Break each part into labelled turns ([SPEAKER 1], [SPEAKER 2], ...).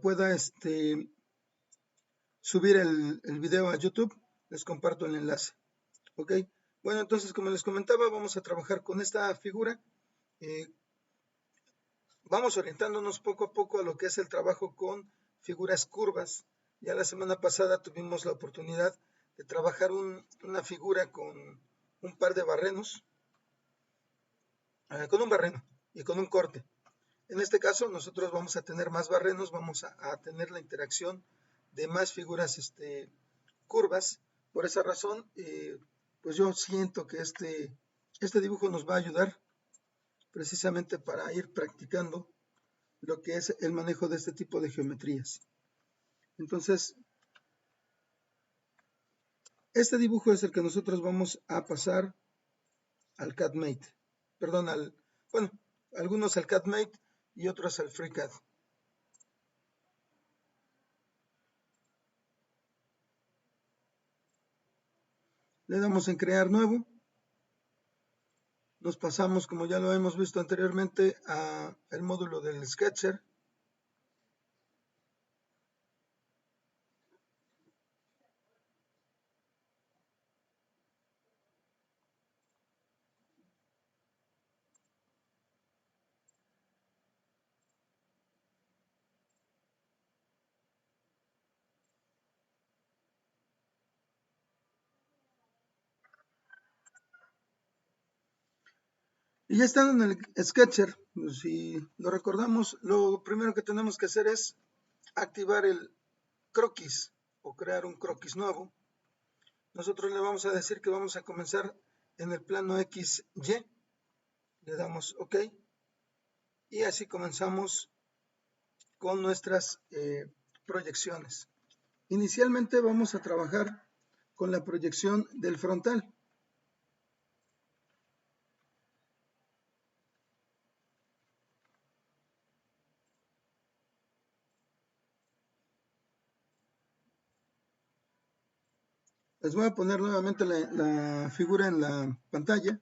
[SPEAKER 1] pueda subir el video a YouTube, les comparto el enlace. Ok, bueno, entonces como les comentaba, vamos a trabajar con esta figura. Vamos orientándonos poco a poco a lo que es el trabajo con figuras curvas. Ya la semana pasada tuvimos la oportunidad de trabajar una figura con un par de barrenos, con un barreno y con un corte. En este caso nosotros vamos a tener más barrenos, vamos a tener la interacción de más figuras curvas. Por esa razón, pues yo siento que este dibujo nos va a ayudar precisamente para ir practicando lo que es el manejo de este tipo de geometrías. Entonces, este dibujo es el que nosotros vamos a pasar al CADmate. Perdón, bueno, algunos al CADmate y otros al FreeCAD. Le damos en crear nuevo. Nos pasamos, como ya lo hemos visto anteriormente, al módulo del Sketcher. Y ya estando en el Sketcher, si lo recordamos, lo primero que tenemos que hacer es activar el croquis o crear un croquis nuevo. Nosotros le vamos a decir que vamos a comenzar en el plano XY. Le damos OK. Y así comenzamos con nuestras proyecciones. Inicialmente vamos a trabajar con la proyección del frontal. Les voy a poner nuevamente la figura en la pantalla.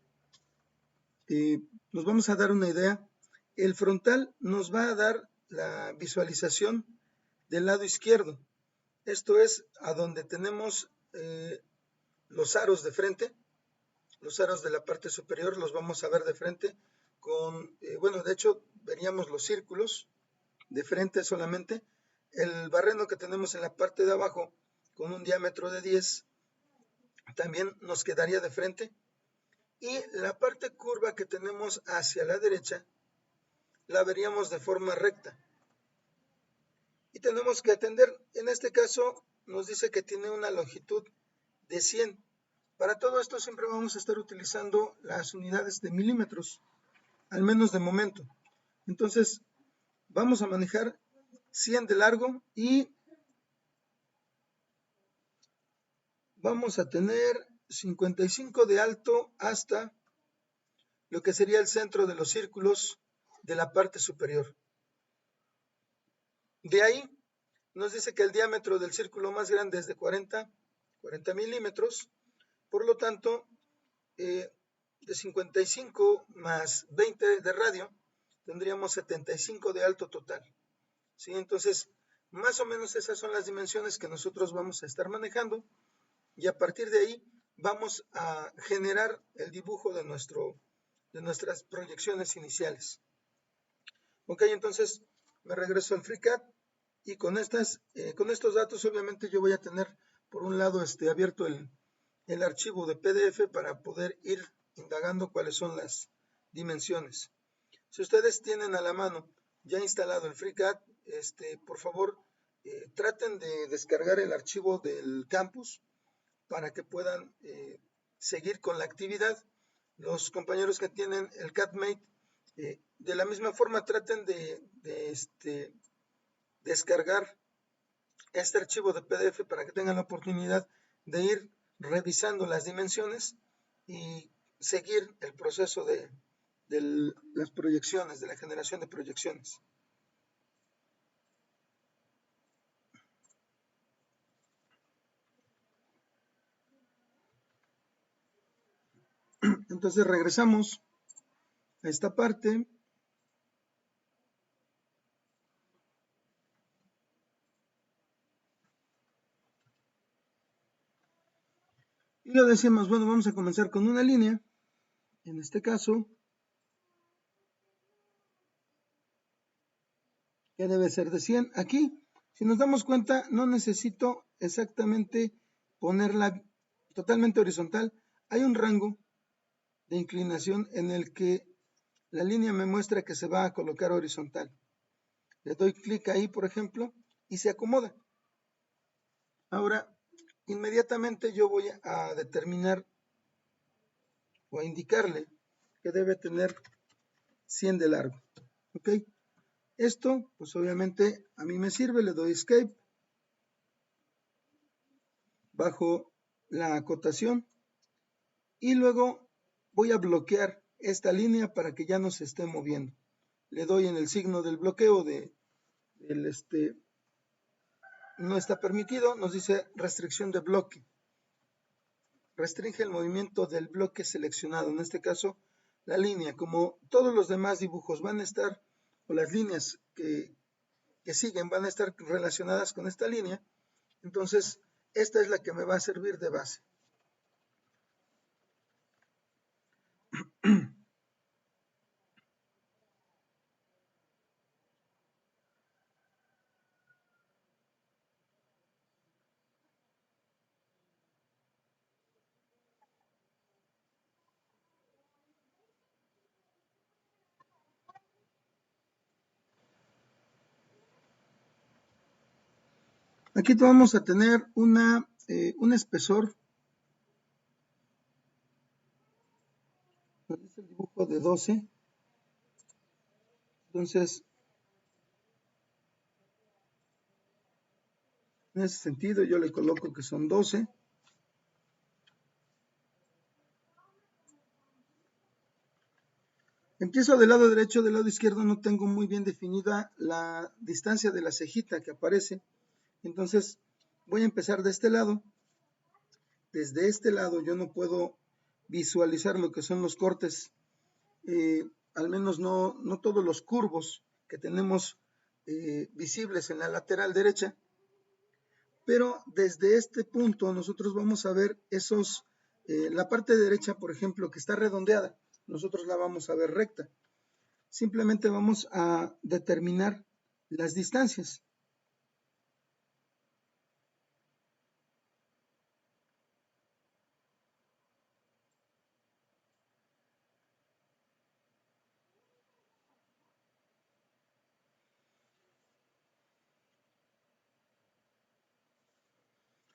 [SPEAKER 1] Nos vamos a dar una idea. El frontal nos va a dar la visualización del lado izquierdo. Esto es a donde tenemos los aros de frente. Los aros de la parte superior los vamos a ver de frente con, bueno, de hecho veríamos los círculos de frente solamente. El barreno que tenemos en la parte de abajo con un diámetro de 10 también nos quedaría de frente. Y la parte curva que tenemos hacia la derecha la veríamos de forma recta. Y tenemos que atender, en este caso nos dice que tiene una longitud de 100. Para todo esto siempre vamos a estar utilizando las unidades de milímetros, al menos de momento. Entonces vamos a manejar 100 de largo y vamos a tener 55 de alto hasta lo que sería el centro de los círculos de la parte superior. De ahí nos dice que el diámetro del círculo más grande es de 40 milímetros, por lo tanto, de 55 más 20 de radio, tendríamos 75 de alto total. ¿Sí? Entonces, más o menos esas son las dimensiones que nosotros vamos a estar manejando y a partir de ahí vamos a generar el dibujo de nuestras proyecciones iniciales. Ok, entonces me regreso al FreeCAD y con estos datos obviamente yo voy a tener por un lado abierto el archivo de PDF para poder ir indagando cuáles son las dimensiones. Si ustedes tienen a la mano ya instalado el FreeCAD, por favor traten de descargar el archivo del campus para que puedan seguir con la actividad. Los compañeros que tienen el CADmate, de la misma forma traten de descargar este archivo de PDF para que tengan la oportunidad de ir revisando las dimensiones y seguir el proceso de las proyecciones, de la generación de proyecciones. Entonces regresamos a esta parte Y lo decimos, bueno, vamos a comenzar con una línea, en este caso, que debe ser de 100. Aquí, si nos damos cuenta, no necesito exactamente ponerla totalmente horizontal. Hay un rango de inclinación en el que la línea me muestra que se va a colocar horizontal. Le doy clic ahí, por ejemplo, y se acomoda. Ahora, inmediatamente yo voy a determinar o a indicarle que debe tener 100 de largo. ¿Ok? Esto, pues obviamente a mí me sirve, le doy escape, bajo la acotación y luego voy a bloquear esta línea para que ya no se esté moviendo. Le doy en el signo del bloqueo no está permitido, nos dice restricción de bloque. Restringe el movimiento del bloque seleccionado, en este caso la línea. Como todos los demás dibujos van a estar, o las líneas que siguen van a estar relacionadas con esta línea, entonces esta es la que me va a servir de base. Aquí vamos a tener un espesor, es el dibujo de 12, entonces en ese sentido yo le coloco que son 12. Empiezo del lado derecho, del lado izquierdo no tengo muy bien definida la distancia de la cejita que aparece, entonces voy a empezar de este lado. Desde este lado yo no puedo visualizar lo que son los cortes, al menos no todos los curvos que tenemos visibles en la lateral derecha, pero desde este punto nosotros vamos a ver la parte derecha, por ejemplo, que está redondeada, nosotros la vamos a ver recta. Simplemente vamos a determinar las distancias.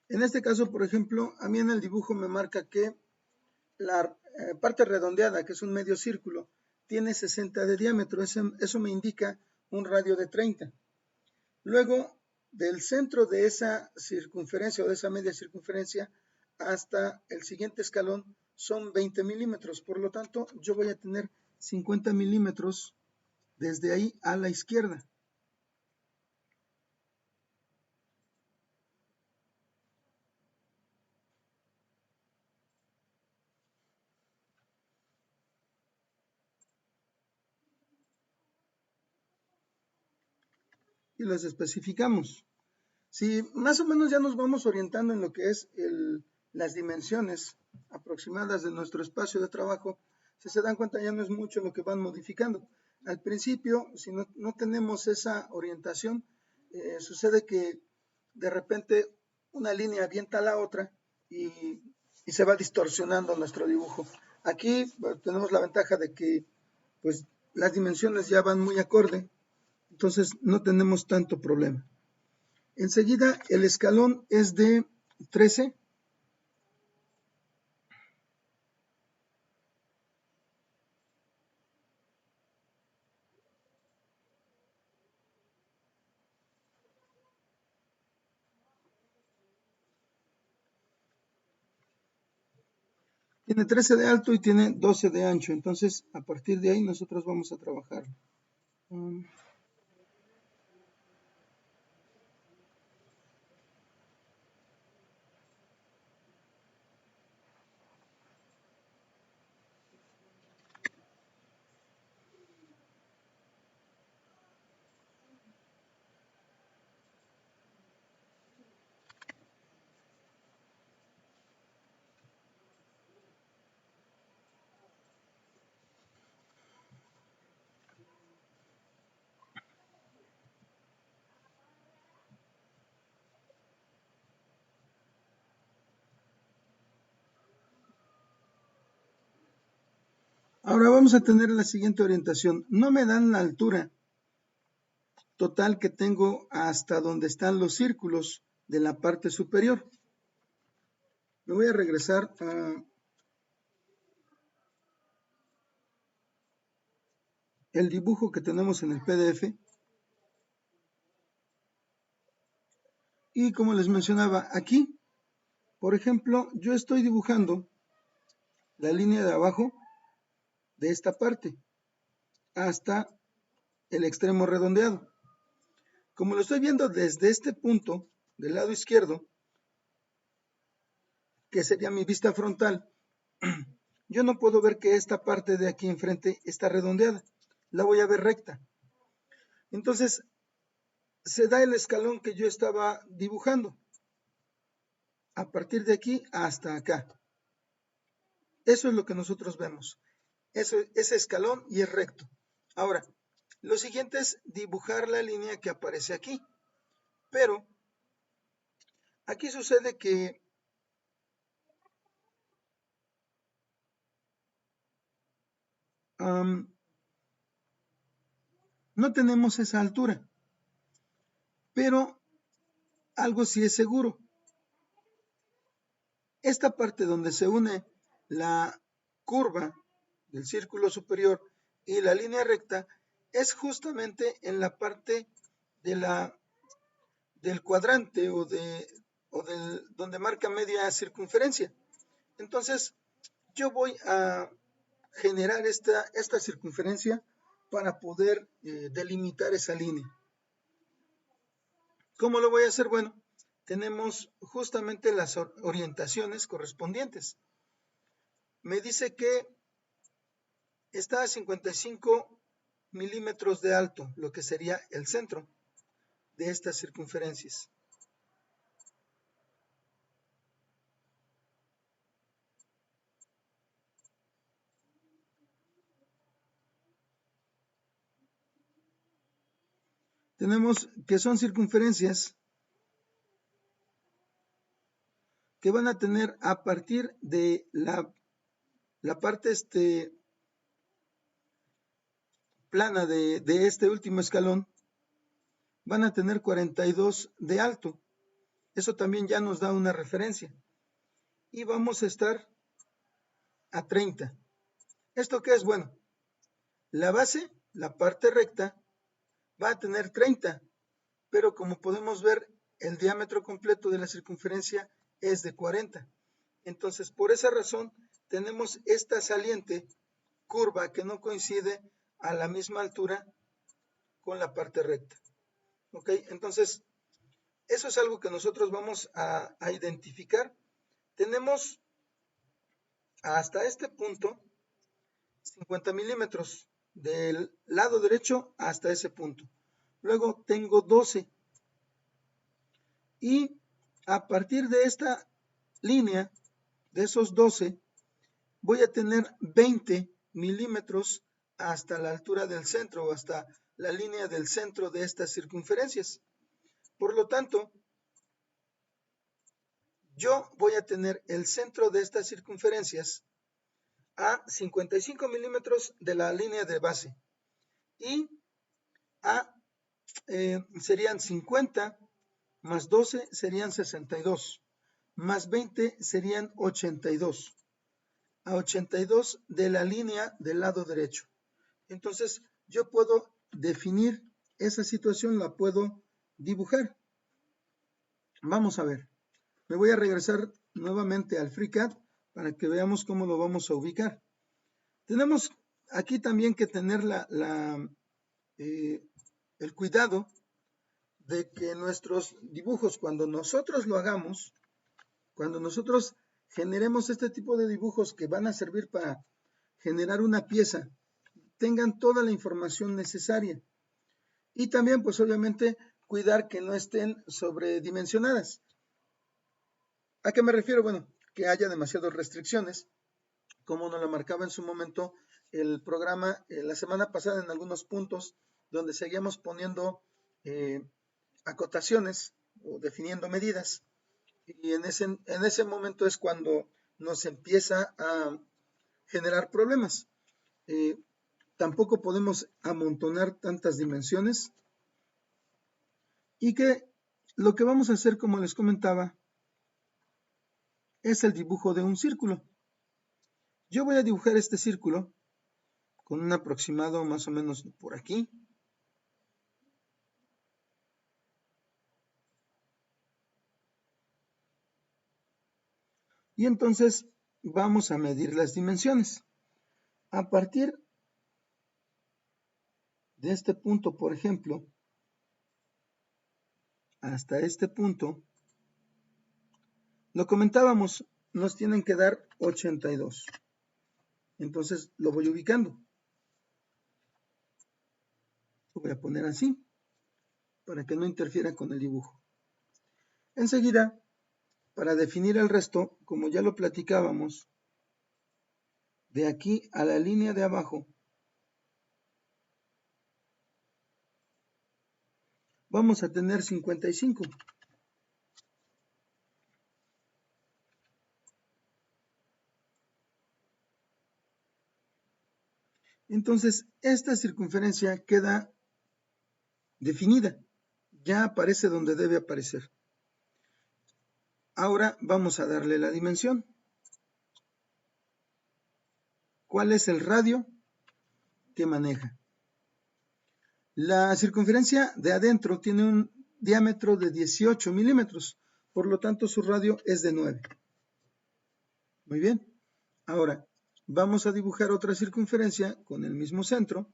[SPEAKER 1] En este caso, por ejemplo, a mí en el dibujo me marca que la parte redondeada, que es un medio círculo, tiene 60 de diámetro. Eso me indica un radio de 30. Luego, del centro de esa circunferencia o de esa media circunferencia hasta el siguiente escalón son 20 milímetros. Por lo tanto, yo voy a tener 50 milímetros desde ahí a la izquierda. Y las especificamos. Si más o menos ya nos vamos orientando en lo que es las dimensiones aproximadas de nuestro espacio de trabajo, si se dan cuenta ya no es mucho lo que van modificando. Al principio, si no tenemos esa orientación, sucede que de repente una línea avienta a la otra y se va distorsionando nuestro dibujo. Aquí tenemos la ventaja de que pues, las dimensiones ya van muy acorde, entonces no tenemos tanto problema. Enseguida el escalón es de 13. Tiene 13 de alto y tiene 12 de ancho. Entonces, a partir de ahí nosotros vamos a trabajar. Ahora vamos a tener la siguiente orientación. No me dan la altura total que tengo hasta donde están los círculos de la parte superior. Me voy a regresar a el dibujo que tenemos en el PDF. Y como les mencionaba, aquí, por ejemplo, yo estoy dibujando la línea de abajo de esta parte hasta el extremo redondeado. Como lo estoy viendo desde este punto del lado izquierdo, que sería mi vista frontal, yo no puedo ver que esta parte de aquí enfrente está redondeada. La voy a ver recta. Entonces, se da el escalón que yo estaba dibujando. A partir de aquí hasta acá. Eso es lo que nosotros vemos. Ese escalón y es recto. Ahora, lo siguiente es dibujar la línea que aparece aquí. Pero, aquí sucede que no tenemos esa altura. Pero, algo sí es seguro. Esta parte donde se une la curva del círculo superior y la línea recta es justamente en la parte de del cuadrante o donde marca media circunferencia. Entonces, yo voy a generar esta circunferencia para poder delimitar esa línea. ¿Cómo lo voy a hacer? Bueno, tenemos justamente las orientaciones correspondientes. Me dice que está a 55 milímetros de alto, lo que sería el centro de estas circunferencias. Tenemos que son circunferencias que van a tener a partir de la parte plana de este último escalón, van a tener 42 de alto. Eso también ya nos da una referencia. Y vamos a estar a 30. ¿Esto qué es? Bueno, la base, la parte recta, va a tener 30, pero como podemos ver, el diámetro completo de la circunferencia es de 40. Entonces, por esa razón, tenemos esta saliente curva que no coincide a la misma altura con la parte recta. ¿Ok? Entonces, eso es algo que nosotros vamos a identificar. Tenemos hasta este punto 50 milímetros del lado derecho hasta ese punto. Luego tengo 12. Y a partir de esta línea, de esos 12, voy a tener 20 milímetros hasta la altura del centro o hasta la línea del centro de estas circunferencias. Por lo tanto, yo voy a tener el centro de estas circunferencias a 55 milímetros de la línea de base y serían 50 más 12 serían 62, más 20 serían 82, a 82 de la línea del lado derecho. Entonces, yo puedo definir esa situación, la puedo dibujar. Vamos a ver. Me voy a regresar nuevamente al FreeCAD para que veamos cómo lo vamos a ubicar. Tenemos aquí también que tener el cuidado de que nuestros dibujos, cuando nosotros lo hagamos, cuando nosotros generemos este tipo de dibujos que van a servir para generar una pieza, tengan toda la información necesaria. Y también, pues obviamente, cuidar que no estén sobredimensionadas. ¿A qué me refiero? Bueno, que haya demasiadas restricciones, como nos lo marcaba en su momento el programa la semana pasada en algunos puntos, donde seguíamos poniendo acotaciones o definiendo medidas. Y en ese momento es cuando nos empieza a generar problemas. tampoco podemos amontonar tantas dimensiones y que lo que vamos a hacer, como les comentaba, es el dibujo de un círculo. Yo voy a dibujar este círculo con un aproximado más o menos por aquí. Y entonces vamos a medir las dimensiones. A partir de este punto, por ejemplo, hasta este punto, lo comentábamos, nos tienen que dar 82. Entonces lo voy ubicando. Lo voy a poner así, para que no interfiera con el dibujo. Enseguida, para definir el resto, como ya lo platicábamos, de aquí a la línea de abajo, vamos a tener 55. Entonces, esta circunferencia queda definida. Ya aparece donde debe aparecer. Ahora vamos a darle la dimensión. ¿Cuál es el radio que maneja? La circunferencia de adentro tiene un diámetro de 18 milímetros, por lo tanto su radio es de 9. Muy bien. Ahora, vamos a dibujar otra circunferencia con el mismo centro.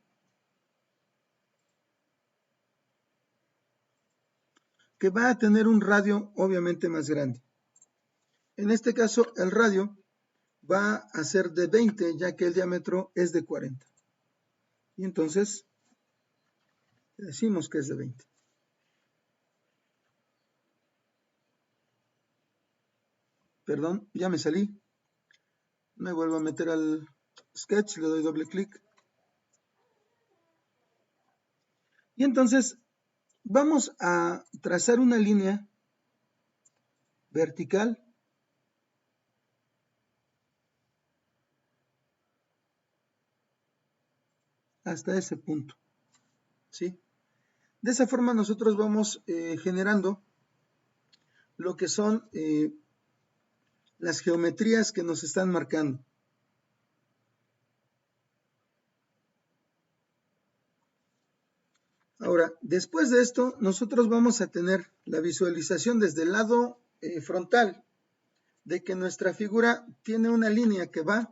[SPEAKER 1] Que va a tener un radio obviamente más grande. En este caso, el radio va a ser de 20, ya que el diámetro es de 40. Y entonces, decimos que es de 20. Perdón, ya me salí. Me vuelvo a meter al sketch, le doy doble clic. Y entonces vamos a trazar una línea vertical hasta ese punto, ¿sí? De esa forma nosotros vamos generando lo que son las geometrías que nos están marcando. Ahora, después de esto, nosotros vamos a tener la visualización desde el lado frontal de que nuestra figura tiene una línea que va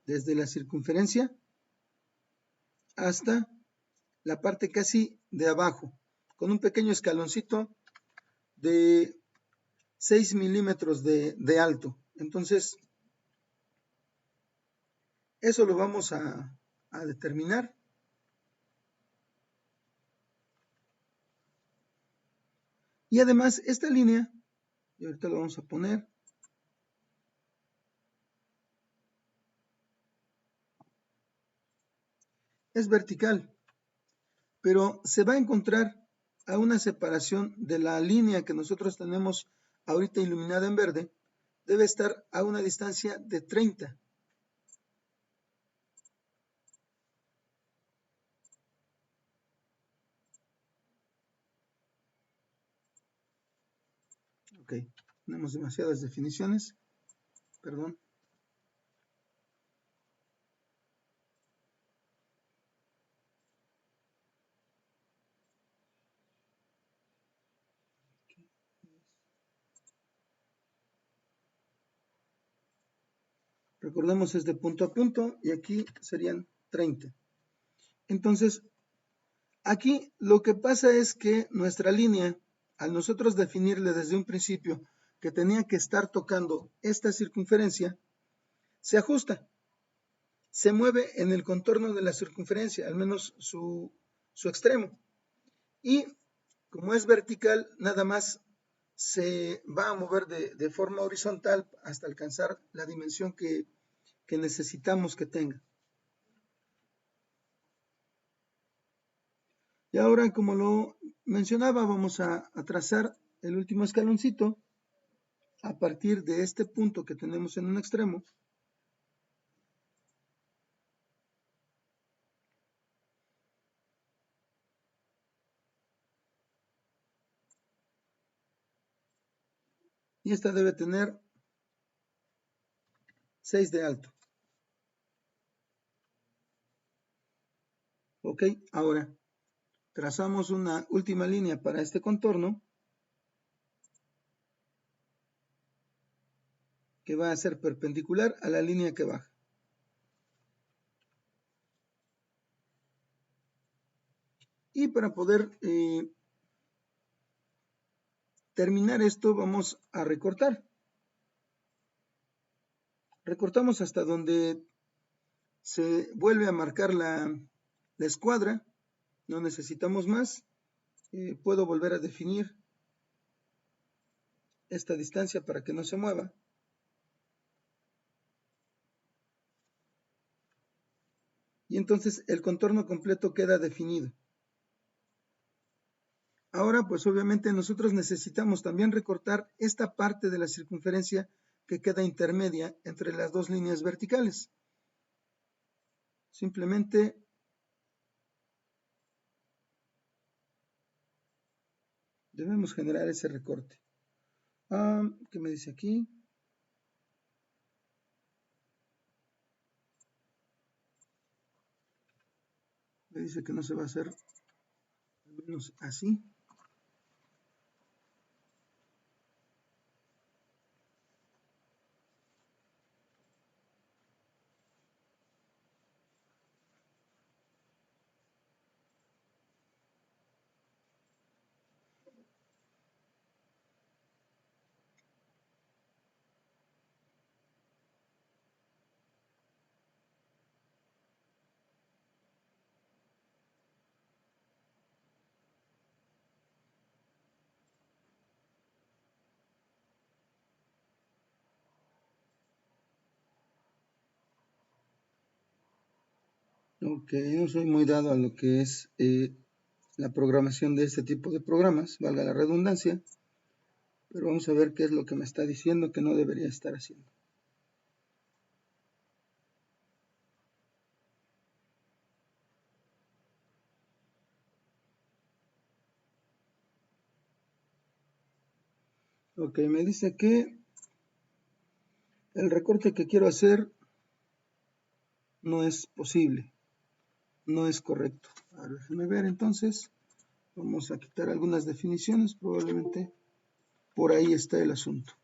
[SPEAKER 1] desde la circunferencia hasta la parte casi de abajo, con un pequeño escaloncito de 6 milímetros de alto. Entonces, eso lo vamos a determinar. Y además, esta línea, y ahorita lo vamos a poner, es vertical, pero se va a encontrar a una separación de la línea que nosotros tenemos ahorita iluminada en verde, debe estar a una distancia de 30. Ok, tenemos demasiadas definiciones, perdón. Recordemos es de punto a punto y aquí serían 30. Entonces, aquí lo que pasa es que nuestra línea, al nosotros definirle desde un principio que tenía que estar tocando esta circunferencia, se ajusta, se mueve en el contorno de la circunferencia, al menos su extremo. Y como es vertical, nada más se va a mover de forma horizontal hasta alcanzar la dimensión que necesitamos que tenga. Y ahora, como lo mencionaba, vamos a trazar el último escaloncito a partir de este punto que tenemos en un extremo. y esta debe tener 6 de alto. Ok, ahora trazamos una última línea para este contorno que va a ser perpendicular a la línea que baja. Y para poder terminar esto vamos a recortar. Recortamos hasta donde se vuelve a marcar la escuadra, no necesitamos más. Puedo volver a definir esta distancia para que no se mueva. Y entonces el contorno completo queda definido. Ahora pues obviamente nosotros necesitamos también recortar esta parte de la circunferencia que queda intermedia entre las dos líneas verticales. Simplemente debemos generar ese recorte. ¿Qué me dice aquí? Me dice que no se va a hacer al menos así. Ok, no soy muy dado a lo que es la programación de este tipo de programas, valga la redundancia, pero vamos a ver qué es lo que me está diciendo que no debería estar haciendo. Ok, me dice que el recorte que quiero hacer no es posible, no es correcto. A ver, déjenme ver entonces. Vamos a quitar algunas definiciones, probablemente por ahí está el asunto.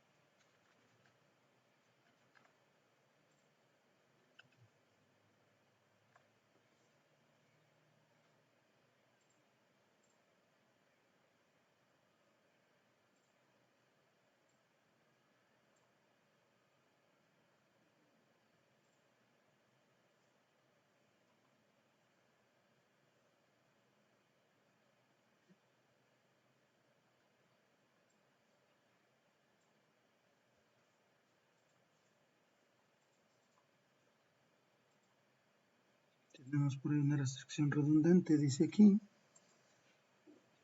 [SPEAKER 1] Tenemos por ahí una restricción redundante, dice aquí.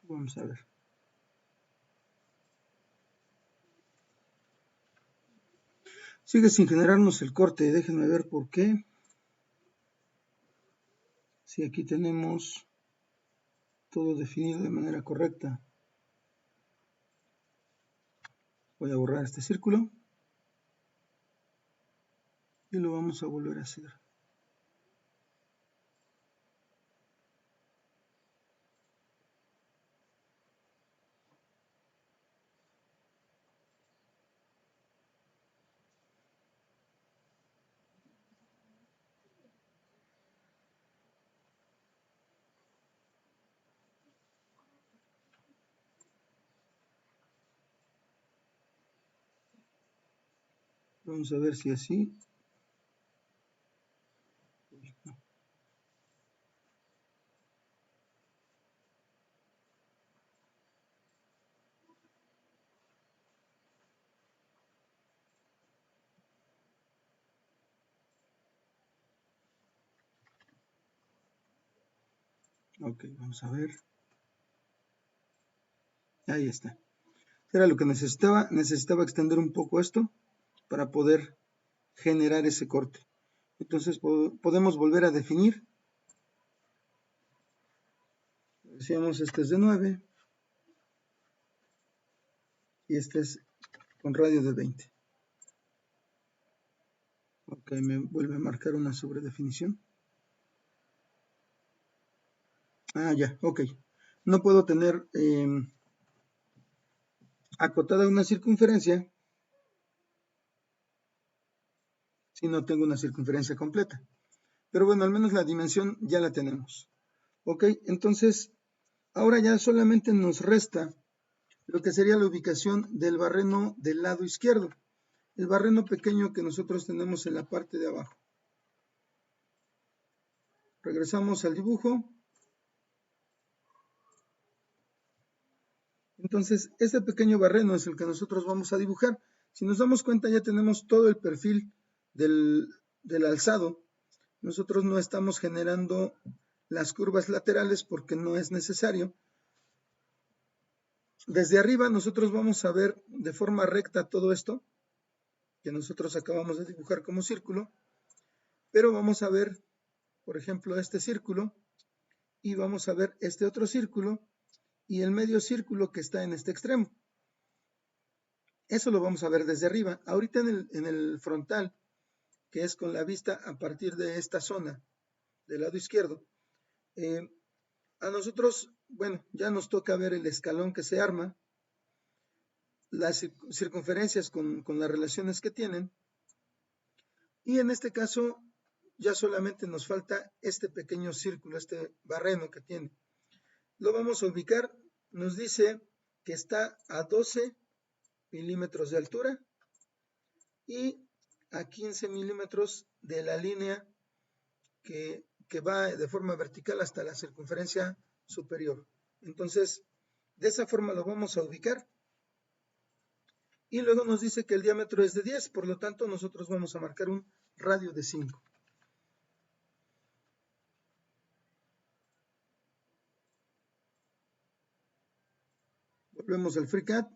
[SPEAKER 1] Vamos a ver. Sigue sin generarnos el corte, déjenme ver por qué. Si aquí tenemos todo definido de manera correcta. Voy a borrar este círculo. Y lo vamos a volver a hacer. Vamos a ver si así. Ok, vamos a ver. Ahí está. Era lo que necesitaba. Necesitaba extender un poco esto para poder generar ese corte. Entonces podemos volver a definir. Decíamos, este es de 9. Y este es con radio de 20. Ok, me vuelve a marcar una sobredefinición. Ah, ya, ok. No puedo tener acotada una circunferencia si no tengo una circunferencia completa. Pero bueno, al menos la dimensión ya la tenemos. Ok, entonces ahora ya solamente nos resta lo que sería la ubicación del barreno del lado izquierdo. El barreno pequeño que nosotros tenemos en la parte de abajo. Regresamos al dibujo. Entonces, este pequeño barreno es el que nosotros vamos a dibujar. Si nos damos cuenta, ya tenemos todo el perfil del alzado. Nosotros no estamos generando las curvas laterales porque no es necesario. Desde arriba nosotros vamos a ver de forma recta todo esto que nosotros acabamos de dibujar como círculo, pero vamos a ver, por ejemplo, este círculo y vamos a ver este otro círculo y el medio círculo que está en este extremo. Eso lo vamos a ver desde arriba. Ahorita en el frontal, que es con la vista a partir de esta zona del lado izquierdo, a nosotros, bueno, ya nos toca ver el escalón que se arma, las circunferencias con las relaciones que tienen, y en este caso ya solamente nos falta este pequeño círculo, este barreno que tiene. Lo vamos a ubicar, nos dice que está a 12 milímetros de altura y a 15 milímetros de la línea que va de forma vertical hasta la circunferencia superior. Entonces, de esa forma lo vamos a ubicar. Y luego nos dice que el diámetro es de 10, por lo tanto nosotros vamos a marcar un radio de 5. Volvemos al FreeCAD.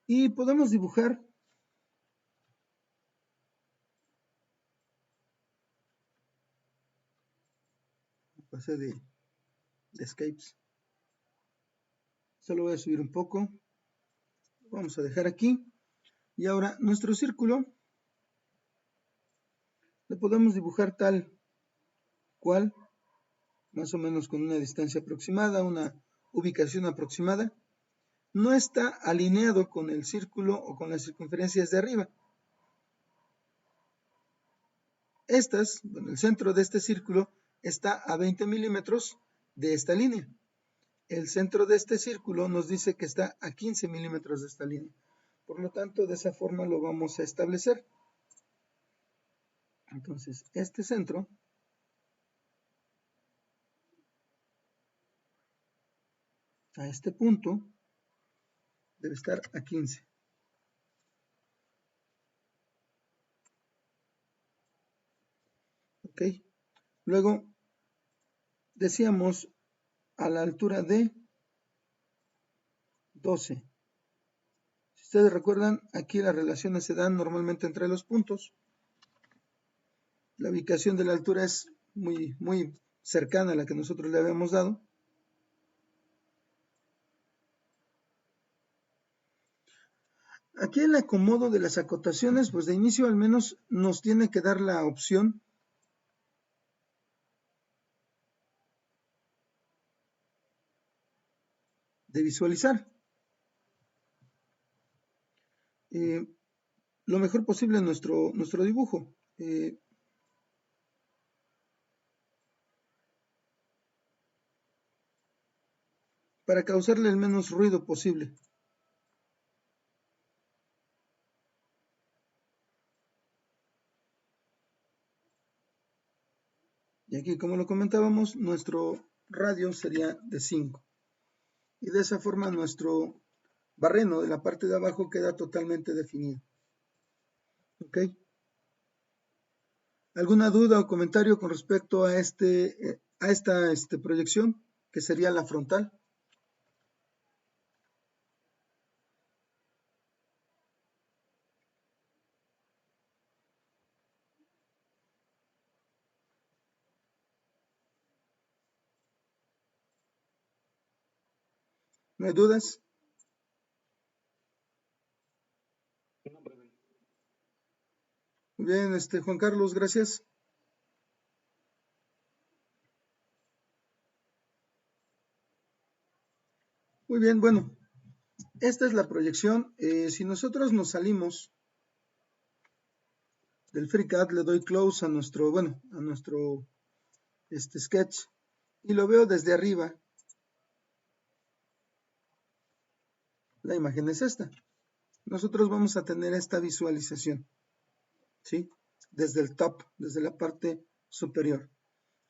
[SPEAKER 1] Y podemos dibujar pasé de escapes. Solo voy a subir un poco. Vamos a dejar aquí. Y ahora nuestro círculo lo podemos dibujar tal cual, más o menos con una distancia aproximada, una ubicación aproximada. No está alineado con el círculo o con las circunferencias de arriba. Bueno, el centro de este círculo está a 20 milímetros de esta línea. El centro de este círculo nos dice que está a 15 milímetros de esta línea. Por lo tanto, de esa forma lo vamos a establecer. Entonces, este centro a este punto debe estar a 15. ¿Ok? Luego, decíamos a la altura de 12. Si ustedes recuerdan, aquí las relaciones se dan normalmente entre los puntos. La ubicación de la altura es muy cercana a la que nosotros le habíamos dado. Aquí el acomodo de las acotaciones, pues de inicio al menos nos tiene que dar la opción de visualizar lo mejor posible nuestro dibujo. Para causarle el menos ruido posible. Y aquí, como lo comentábamos, nuestro radio sería de 5. Y de esa forma nuestro barreno de la parte de abajo queda totalmente definido. ¿Ok? ¿Alguna duda o comentario con respecto a esta proyección, que sería la frontal? ¿No hay dudas? Muy bien, Juan Carlos, gracias. Muy bien, bueno, esta es la proyección. Si nosotros nos salimos del FreeCAD, le doy close a nuestro, bueno, a nuestro sketch y lo veo desde arriba, la imagen es esta. Nosotros vamos a tener esta visualización, ¿sí? Desde el top, desde la parte superior.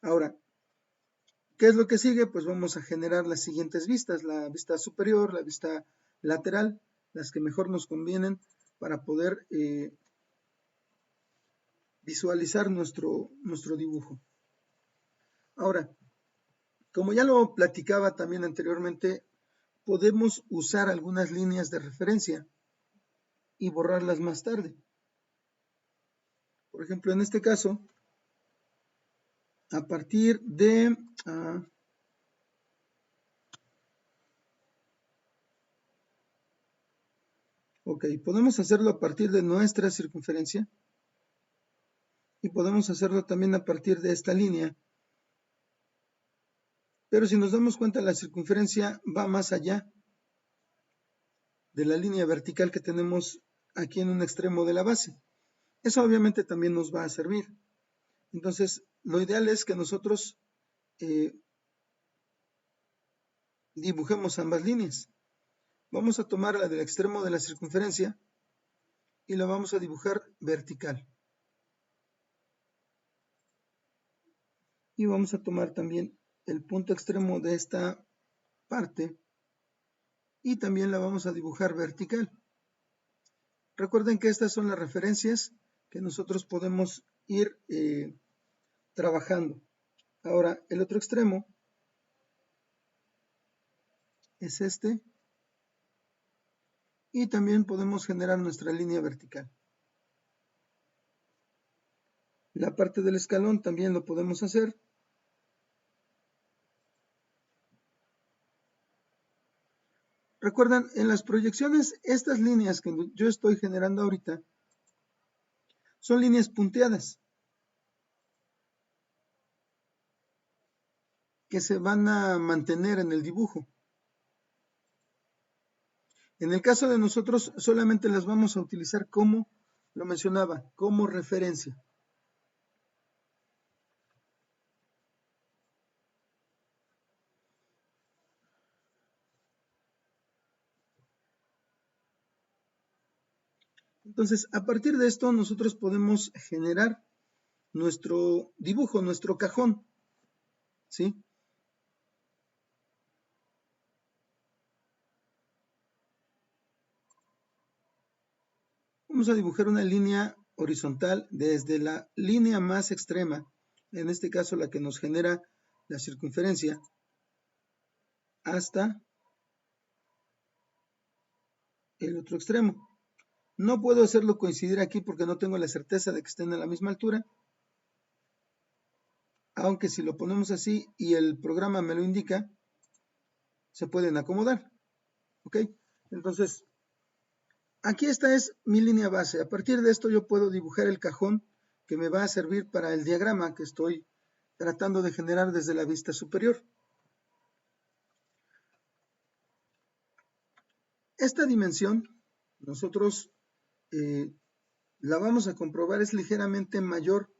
[SPEAKER 1] Ahora, ¿qué es lo que sigue? Pues vamos a generar las siguientes vistas, la vista superior, la vista lateral, las que mejor nos convienen para poder visualizar nuestro dibujo. Ahora, como ya lo platicaba también anteriormente, podemos usar algunas líneas de referencia y borrarlas más tarde. Por ejemplo, en este caso, a partir de... ok, podemos hacerlo a partir de nuestra circunferencia y podemos hacerlo también a partir de esta línea. Pero si nos damos cuenta, la circunferencia va más allá de la línea vertical que tenemos aquí en un extremo de la base. Eso obviamente también nos va a servir. Entonces, lo ideal es que nosotros dibujemos ambas líneas. Vamos a tomar la del extremo de la circunferencia y la vamos a dibujar vertical. Y vamos a tomar también el punto extremo de esta parte y también la vamos a dibujar vertical. Recuerden que estas son las referencias que nosotros podemos ir trabajando. Ahora, el otro extremo es este y también podemos generar nuestra línea vertical. La parte del escalón también lo podemos hacer. Recuerden, en las proyecciones, estas líneas que yo estoy generando ahorita son líneas punteadas que se van a mantener en el dibujo. En el caso de nosotros, solamente las vamos a utilizar como, lo mencionaba, como referencia. Entonces, a partir de esto, nosotros podemos generar nuestro dibujo, nuestro cajón, ¿sí? Vamos a dibujar una línea horizontal desde la línea más extrema, en este caso la que nos genera la circunferencia, hasta el otro extremo. No puedo hacerlo coincidir aquí porque no tengo la certeza de que estén a la misma altura, aunque si lo ponemos así y el programa me lo indica, se pueden acomodar. ¿Ok? Entonces, aquí esta es mi línea base. A partir de esto yo puedo dibujar el cajón que me va a servir para el diagrama que estoy tratando de generar desde la vista superior. Esta dimensión, nosotros la vamos a comprobar, es ligeramente mayor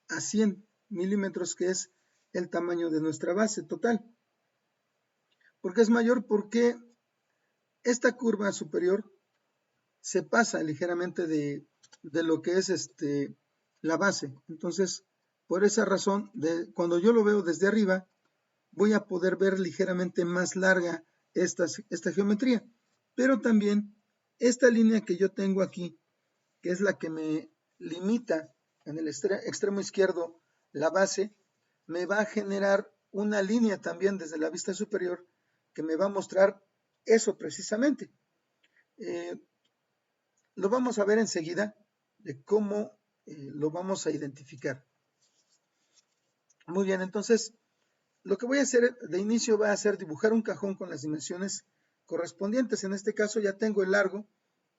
[SPEAKER 1] a 100 milímetros, que es el tamaño de nuestra base total. ¿Por qué es mayor? Porque esta curva superior se pasa ligeramente de lo que es la base. Entonces, por esa razón, cuando yo lo veo desde arriba, voy a poder ver ligeramente más larga esta geometría. Pero también esta línea que yo tengo aquí, que es la que me limita en el extremo izquierdo la base, me va a generar una línea también desde la vista superior que me va a mostrar eso precisamente. Lo vamos a ver enseguida de cómo lo vamos a identificar. Muy bien, entonces lo que voy a hacer de inicio va a ser dibujar un cajón con las dimensiones correspondientes. En este caso ya tengo el largo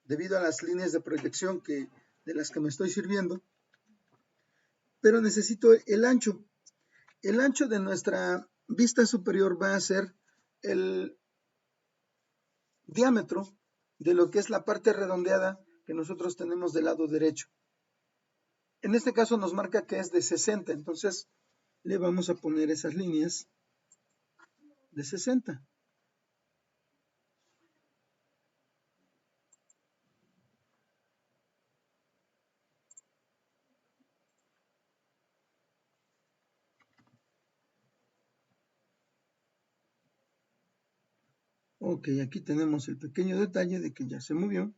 [SPEAKER 1] debido a las líneas de proyección de las que me estoy sirviendo, pero necesito el ancho. El ancho de nuestra vista superior va a ser el diámetro de lo que es la parte redondeada que nosotros tenemos del lado derecho. En este caso nos marca que es de 60, entonces le vamos a poner esas líneas de 60. Ok, aquí tenemos el pequeño detalle de que ya se movió.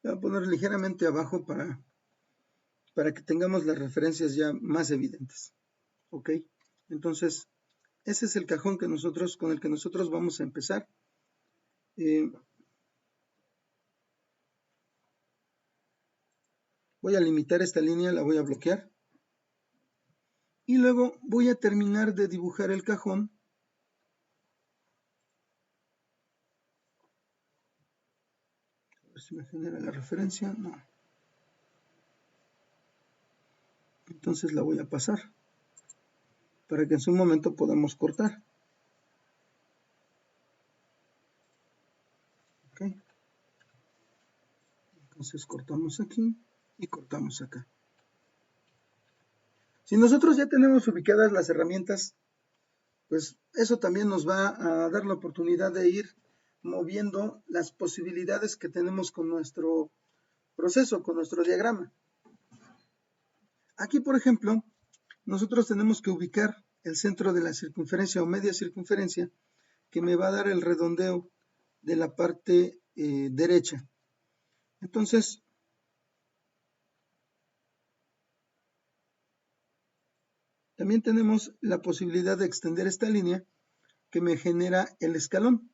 [SPEAKER 1] Voy a poner ligeramente abajo para que tengamos las referencias ya más evidentes. Ok, entonces ese es el cajón con el que nosotros vamos a empezar. Voy a limitar esta línea, la voy a bloquear. Y luego voy a terminar de dibujar el cajón. A ver si me genera la referencia. No. Entonces la voy a pasar para que en su momento podamos cortar. Ok. Entonces cortamos aquí y cortamos acá. Si nosotros ya tenemos ubicadas las herramientas, pues eso también nos va a dar la oportunidad de ir moviendo las posibilidades que tenemos con nuestro proceso, con nuestro diagrama. Aquí, por ejemplo, nosotros tenemos que ubicar el centro de la circunferencia o media circunferencia que me va a dar el redondeo de la parte derecha. Entonces, también tenemos la posibilidad de extender esta línea que me genera el escalón,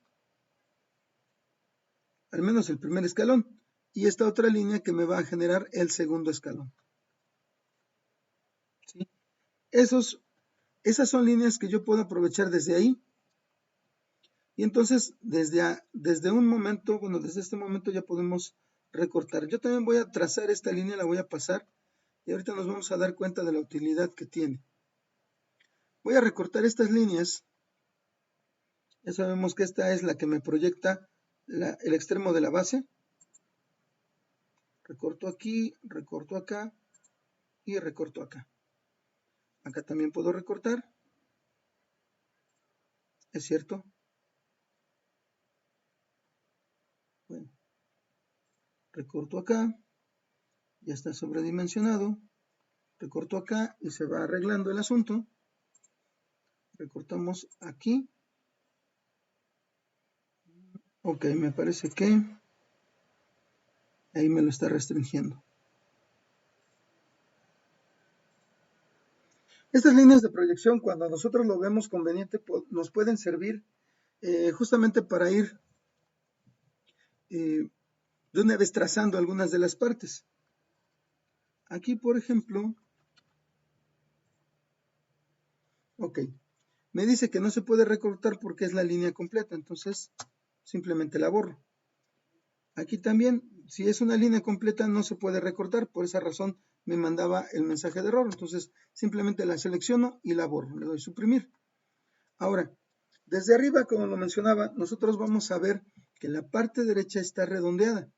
[SPEAKER 1] al menos el primer escalón, y esta otra línea que me va a generar el segundo escalón. ¿Sí? Esas son líneas que yo puedo aprovechar desde ahí, y entonces desde un momento, bueno, desde este momento ya podemos recortar. Yo también voy a trazar esta línea, la voy a pasar, y ahorita nos vamos a dar cuenta de la utilidad que tiene. Voy a recortar estas líneas. Ya sabemos que esta es la que me proyecta el extremo de la base. Recorto aquí, recorto acá y recorto acá. Acá también puedo recortar. ¿Es cierto? Bueno, recorto acá. Ya está sobredimensionado. Recorto acá y se va arreglando el asunto. Recortamos aquí. Ok, me parece que ahí me lo está restringiendo. Estas líneas de proyección, cuando nosotros lo vemos conveniente, nos pueden servir justamente para ir de una vez trazando algunas de las partes. Aquí, por ejemplo, ok, me dice que no se puede recortar porque es la línea completa, entonces simplemente la borro. Aquí también, si es una línea completa, no se puede recortar, por esa razón me mandaba el mensaje de error, entonces simplemente la selecciono y la borro, le doy suprimir. Ahora, desde arriba, como lo mencionaba, nosotros vamos a ver que la parte derecha está redondeada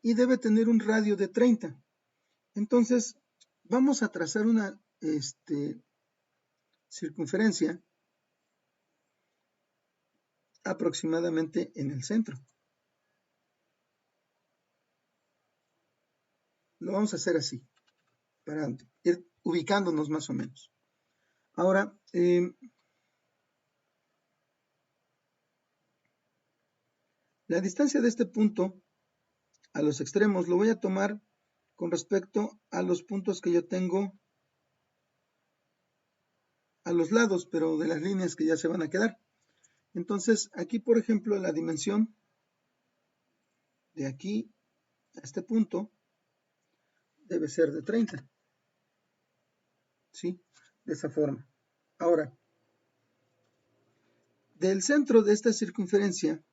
[SPEAKER 1] y debe tener un radio de 30. Entonces, vamos a trazar una circunferencia aproximadamente en el centro. Lo vamos a hacer así, para ir ubicándonos más o menos. Ahora, la distancia de este punto a los extremos lo voy a tomar con respecto a los puntos que yo tengo a los lados, pero de las líneas que ya se van a quedar. Entonces, aquí, por ejemplo, la dimensión de aquí a este punto debe ser de 30. ¿Sí? De esa forma. Ahora, del centro de esta circunferencia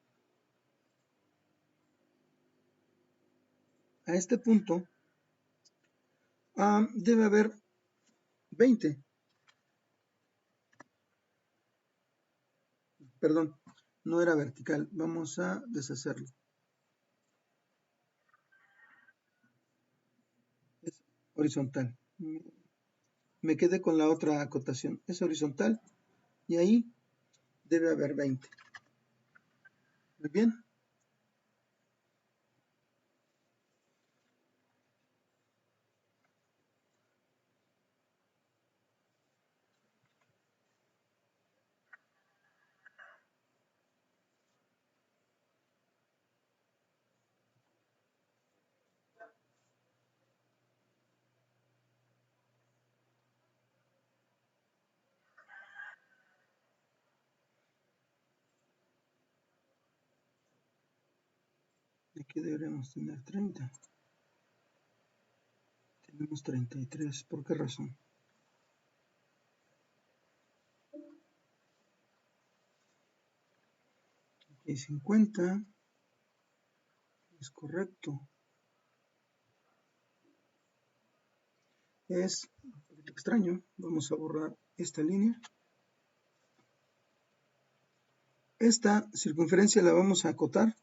[SPEAKER 1] a este punto debe haber 20. Perdón, no era vertical. Vamos a deshacerlo. Es horizontal. Me quedé con la otra acotación. Es horizontal y ahí debe haber 20. Muy bien. Aquí deberíamos tener 30. Tenemos 33. ¿Por qué razón? Aquí 50. Es correcto. Es un poquito extraño. Vamos a borrar esta línea. Esta circunferencia la vamos a acotar.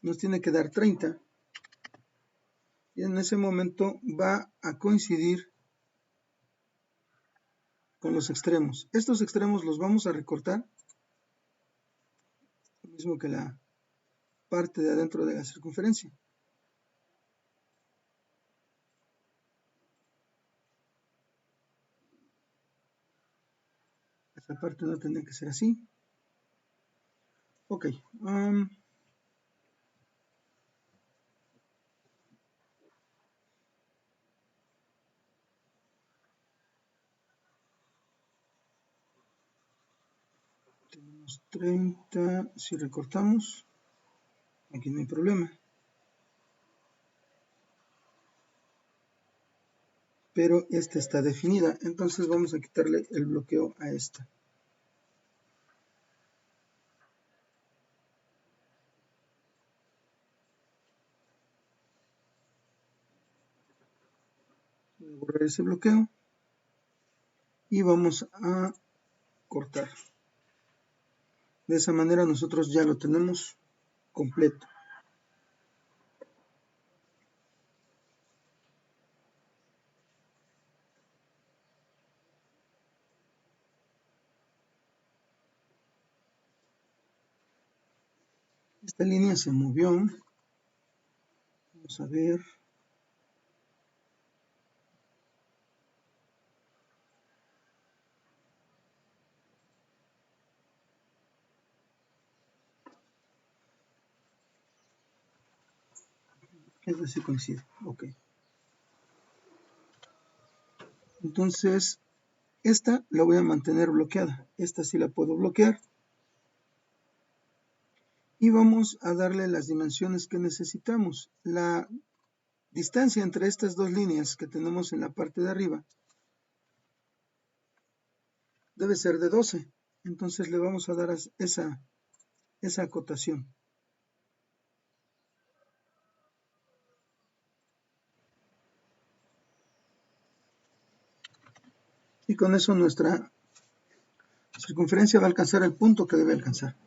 [SPEAKER 1] Nos tiene que dar 30. Y en ese momento va a coincidir con los extremos. Estos extremos los vamos a recortar. Lo mismo que la parte de adentro de la circunferencia. Esta parte no tendría que ser así. Ok. Tenemos 30. Si recortamos, aquí no hay problema. Pero esta está definida. Entonces vamos a quitarle el bloqueo a esta. Voy a borrar ese bloqueo. Y vamos a cortar. De esa manera nosotros ya lo tenemos completo. Esta línea se movió. Vamos a ver. Esta sí coincide. Ok. Entonces, esta la voy a mantener bloqueada. Esta sí la puedo bloquear. Y vamos a darle las dimensiones que necesitamos. La distancia entre estas dos líneas que tenemos en la parte de arriba debe ser de 12. Entonces le vamos a dar esa acotación. Y con eso nuestra circunferencia va a alcanzar el punto que debe alcanzar.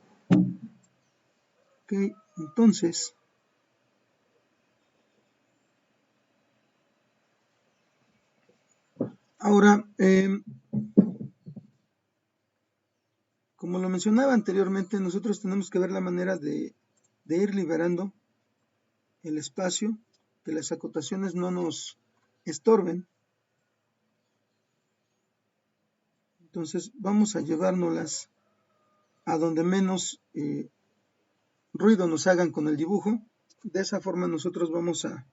[SPEAKER 1] Ok, entonces ahora, como lo mencionaba anteriormente, nosotros tenemos que ver la manera de ir liberando el espacio, que las acotaciones no nos estorben. Entonces vamos a llevárnoslas a donde menos ruido nos hagan con el dibujo. De esa forma nosotros vamos a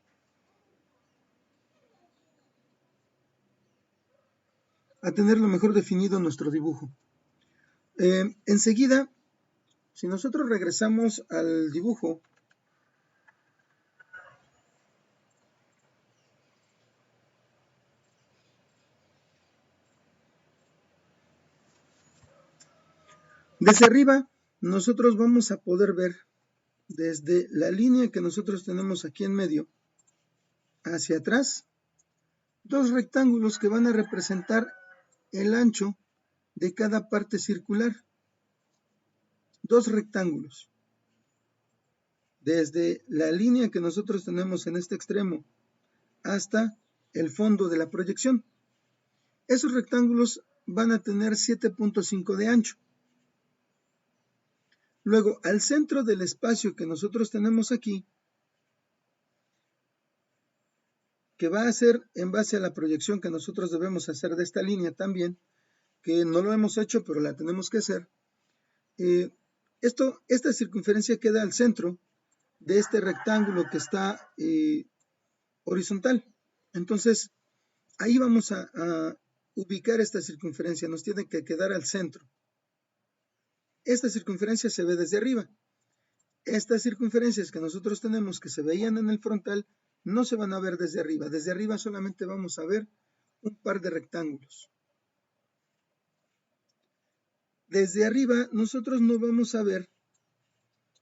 [SPEAKER 1] tener lo mejor definido nuestro dibujo. Enseguida, si nosotros regresamos al dibujo Desde arriba, nosotros vamos a poder ver desde la línea que nosotros tenemos aquí en medio hacia atrás, dos rectángulos que van a representar el ancho de cada parte circular. Dos rectángulos. Desde la línea que nosotros tenemos en este extremo hasta el fondo de la proyección. Esos rectángulos van a tener 7.5 de ancho. Luego, al centro del espacio que nosotros tenemos aquí, que va a ser en base a la proyección que nosotros debemos hacer de esta línea también, que no lo hemos hecho, pero la tenemos que hacer. Esta circunferencia queda al centro de este rectángulo que está horizontal. Entonces, ahí vamos a ubicar esta circunferencia, nos tiene que quedar al centro. Esta circunferencia se ve desde arriba. Estas circunferencias que nosotros tenemos que se veían en el frontal no se van a ver desde arriba. Desde arriba solamente vamos a ver un par de rectángulos. Desde arriba nosotros no vamos a ver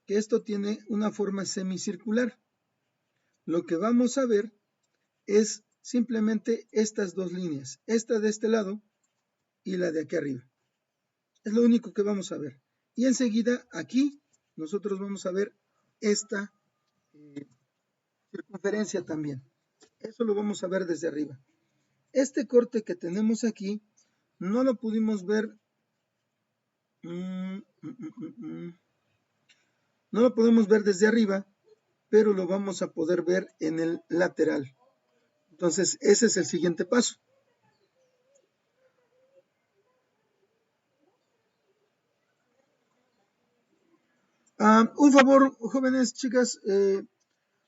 [SPEAKER 1] que esto tiene una forma semicircular. Lo que vamos a ver es simplemente estas dos líneas, esta de este lado y la de aquí arriba. Es lo único que vamos a ver. Y enseguida aquí nosotros vamos a ver esta circunferencia también. Eso lo vamos a ver desde arriba. Este corte que tenemos aquí no lo pudimos ver. No lo podemos ver desde arriba, pero lo vamos a poder ver en el lateral. Entonces, ese es el siguiente paso. Un favor, jóvenes, chicas,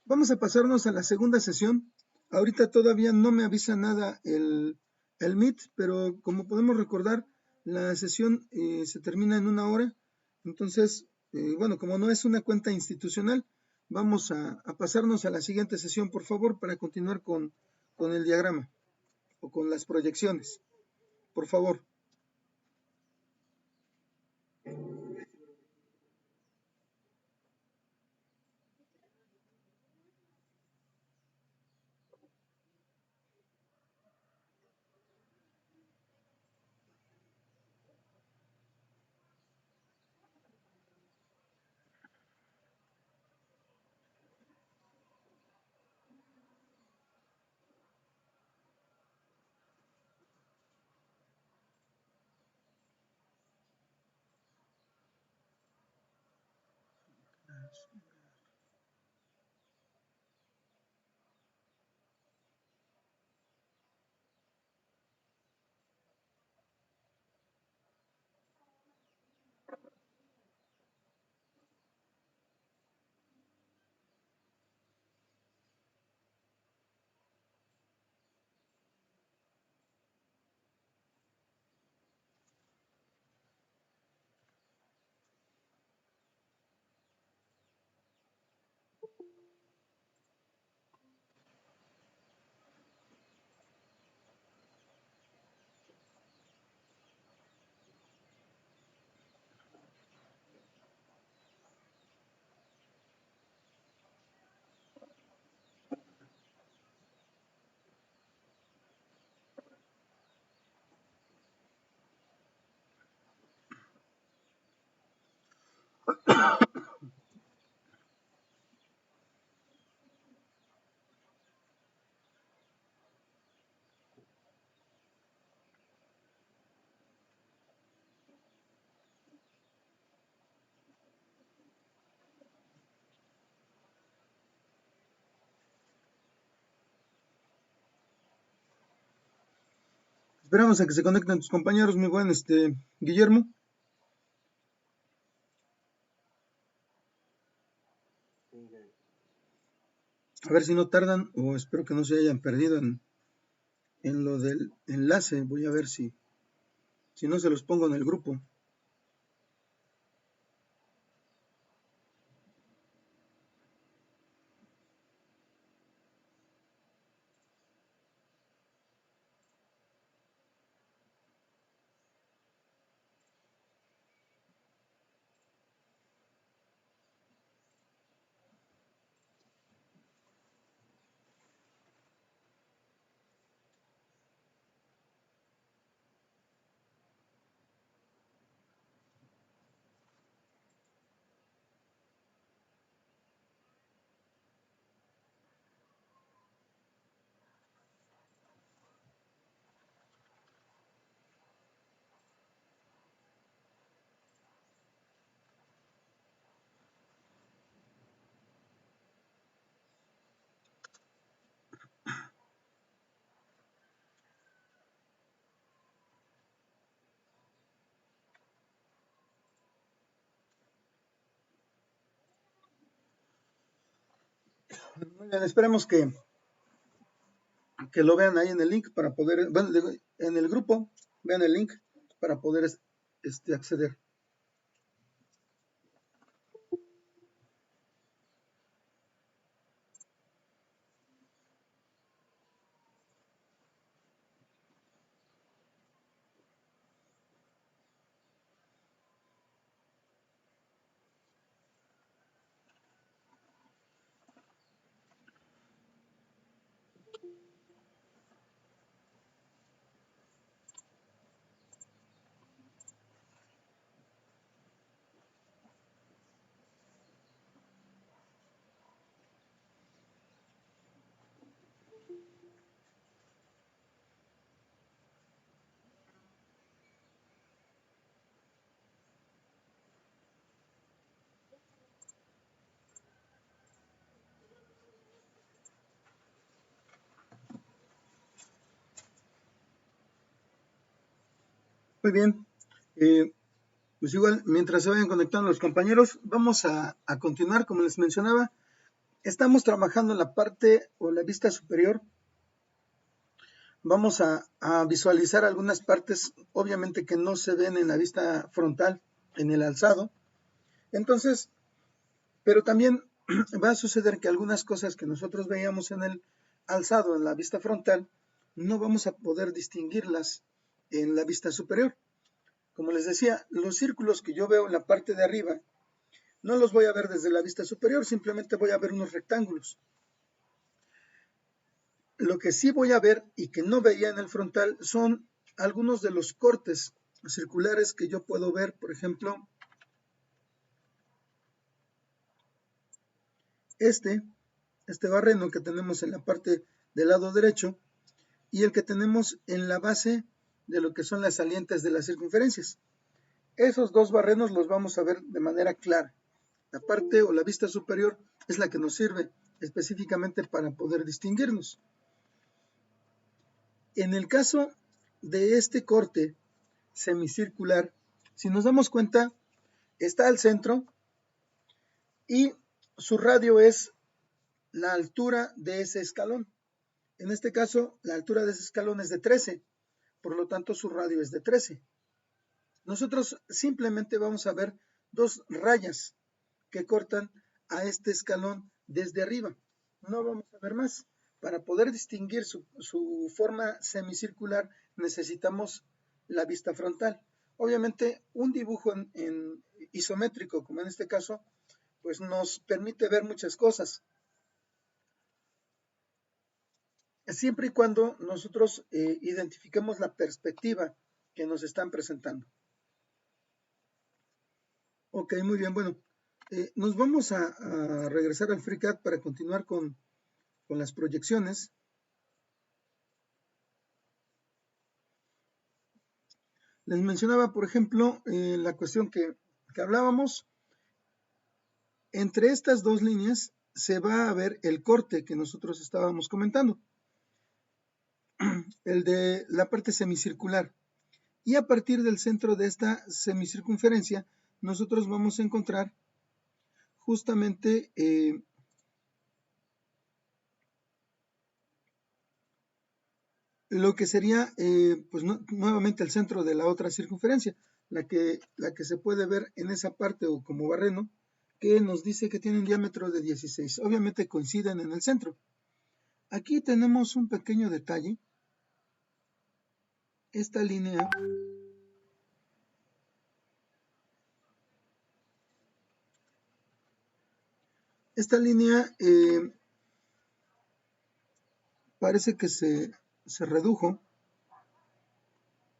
[SPEAKER 1] vamos a pasarnos a la segunda sesión. Ahorita todavía no me avisa nada el Meet, pero como podemos recordar, la sesión se termina en 1 hora. Entonces, bueno, como no es una cuenta institucional, vamos a pasarnos a la siguiente sesión, por favor, para continuar con el diagrama o con las proyecciones. Por favor. Esperamos a que se conecten tus compañeros, muy buen Guillermo. A ver si no tardan, o espero que no se hayan perdido en lo del enlace. Voy a ver si no se los pongo en el grupo. Muy bien, esperemos que lo vean ahí en el link para poder, bueno, en el grupo, vean el link para poder acceder. Muy bien. Pues igual, mientras se vayan conectando los compañeros, vamos a continuar, como les mencionaba. Estamos trabajando en la parte o la vista superior. Vamos a visualizar algunas partes, obviamente que no se ven en la vista frontal, en el alzado. Entonces, pero también va a suceder que algunas cosas que nosotros veíamos en el alzado, en la vista frontal, no vamos a poder distinguirlas en la vista superior. Como les decía, los círculos que yo veo en la parte de arriba, no los voy a ver desde la vista superior, simplemente voy a ver unos rectángulos. Lo que sí voy a ver y que no veía en el frontal son algunos de los cortes circulares que yo puedo ver, por ejemplo, este barreno que tenemos en la parte del lado derecho y el que tenemos en la base de lo que son las salientes de las circunferencias. Esos dos barrenos los vamos a ver de manera clara. La parte o la vista superior es la que nos sirve específicamente para poder distinguirnos. En el caso de este corte semicircular, si nos damos cuenta, está al centro y su radio es la altura de ese escalón. En este caso, la altura de ese escalón es de 13, por lo tanto su radio es de 13. Nosotros simplemente vamos a ver dos rayas que cortan a este escalón desde arriba. No vamos a ver más. Para poder distinguir su forma semicircular necesitamos la vista frontal. Obviamente un dibujo en isométrico, como en este caso, pues nos permite ver muchas cosas. Siempre y cuando nosotros identifiquemos la perspectiva que nos están presentando. Ok, muy bien, bueno, nos vamos a regresar al FreeCAD para continuar con las proyecciones. Les mencionaba, por ejemplo, la cuestión que hablábamos. Entre estas dos líneas se va a ver el corte que nosotros estábamos comentando, el de la parte semicircular. Y a partir del centro de esta semicircunferencia, nosotros vamos a encontrar justamente lo que sería pues nuevamente el centro de la otra circunferencia, la que se puede ver en esa parte o como barreno, que nos dice que tiene un diámetro de 16. Obviamente coinciden en el centro. Aquí tenemos un pequeño detalle. Esta línea parece que se redujo.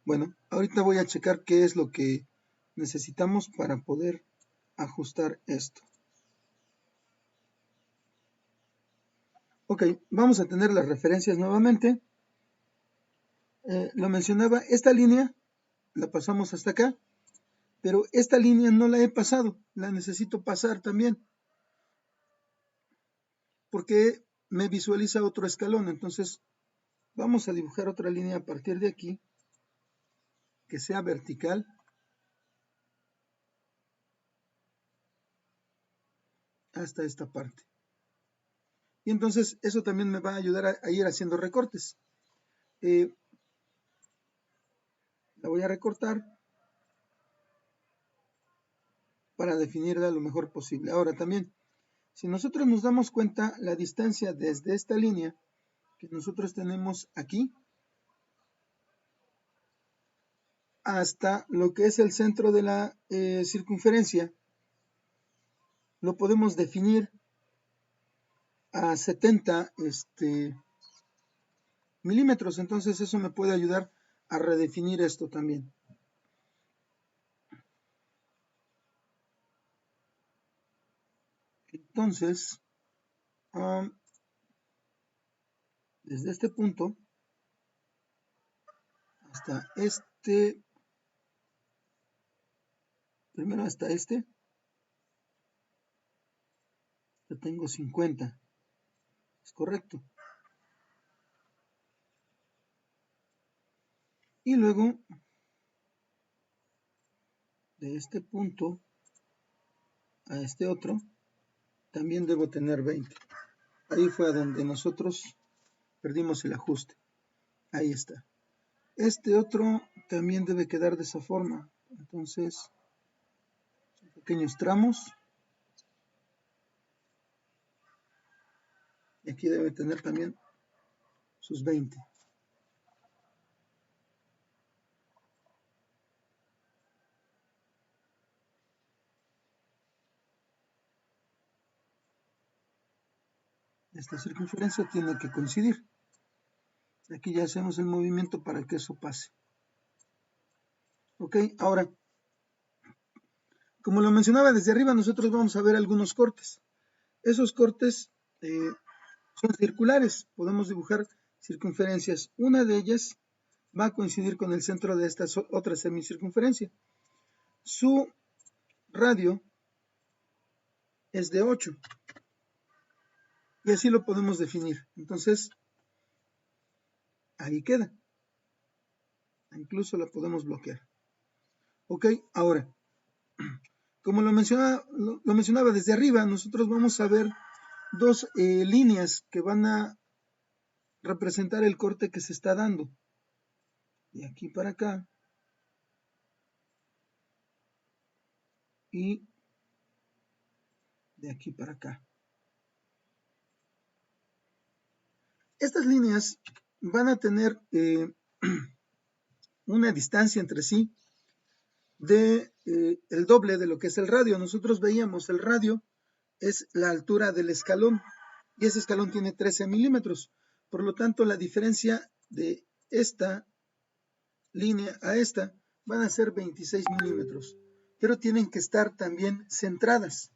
[SPEAKER 1] Bueno, ahorita voy a checar qué es lo que necesitamos para poder ajustar esto. Ok, vamos a tener las referencias nuevamente. Lo mencionaba, esta línea la pasamos hasta acá, pero esta línea no la he pasado, la necesito pasar también, porque me visualiza otro escalón. Entonces vamos a dibujar otra línea a partir de aquí, que sea vertical, hasta esta parte. y entonces eso también me va a ayudar a ir haciendo recortes. La voy a recortar para definirla lo mejor posible. Ahora también, si nosotros nos damos cuenta, la distancia desde esta línea que nosotros tenemos aquí hasta lo que es el centro de la circunferencia, lo podemos definir a 70 milímetros. Entonces eso me puede ayudar a redefinir esto también. Entonces, desde este punto hasta primero hasta yo tengo 50, es correcto. Y luego, de este punto a este otro, también debo tener 20. Ahí fue a donde nosotros perdimos el ajuste. Ahí está. Este otro también debe quedar de esa forma. Entonces, son pequeños tramos. Y aquí debe tener también sus 20. Esta circunferencia tiene que coincidir. Aquí ya hacemos el movimiento para que eso pase. Ok, ahora, como lo mencionaba desde arriba, nosotros vamos a ver algunos cortes. Esos cortes son circulares, podemos dibujar circunferencias. Una de ellas va a coincidir con el centro de esta otra semicircunferencia. Su radio es de 8. Y así lo podemos definir. Entonces, ahí queda. Incluso la podemos bloquear. Ok, ahora, como lo mencionaba desde arriba, nosotros vamos a ver dos líneas que van a representar el corte que se está dando. De aquí para acá. Y de aquí para acá. Estas líneas van a tener una distancia entre sí de el doble de lo que es el radio. Nosotros veíamos el radio es la altura del escalón y ese escalón tiene 13 milímetros. Por lo tanto, la diferencia de esta línea a esta van a ser 26 milímetros, pero tienen que estar también centradas.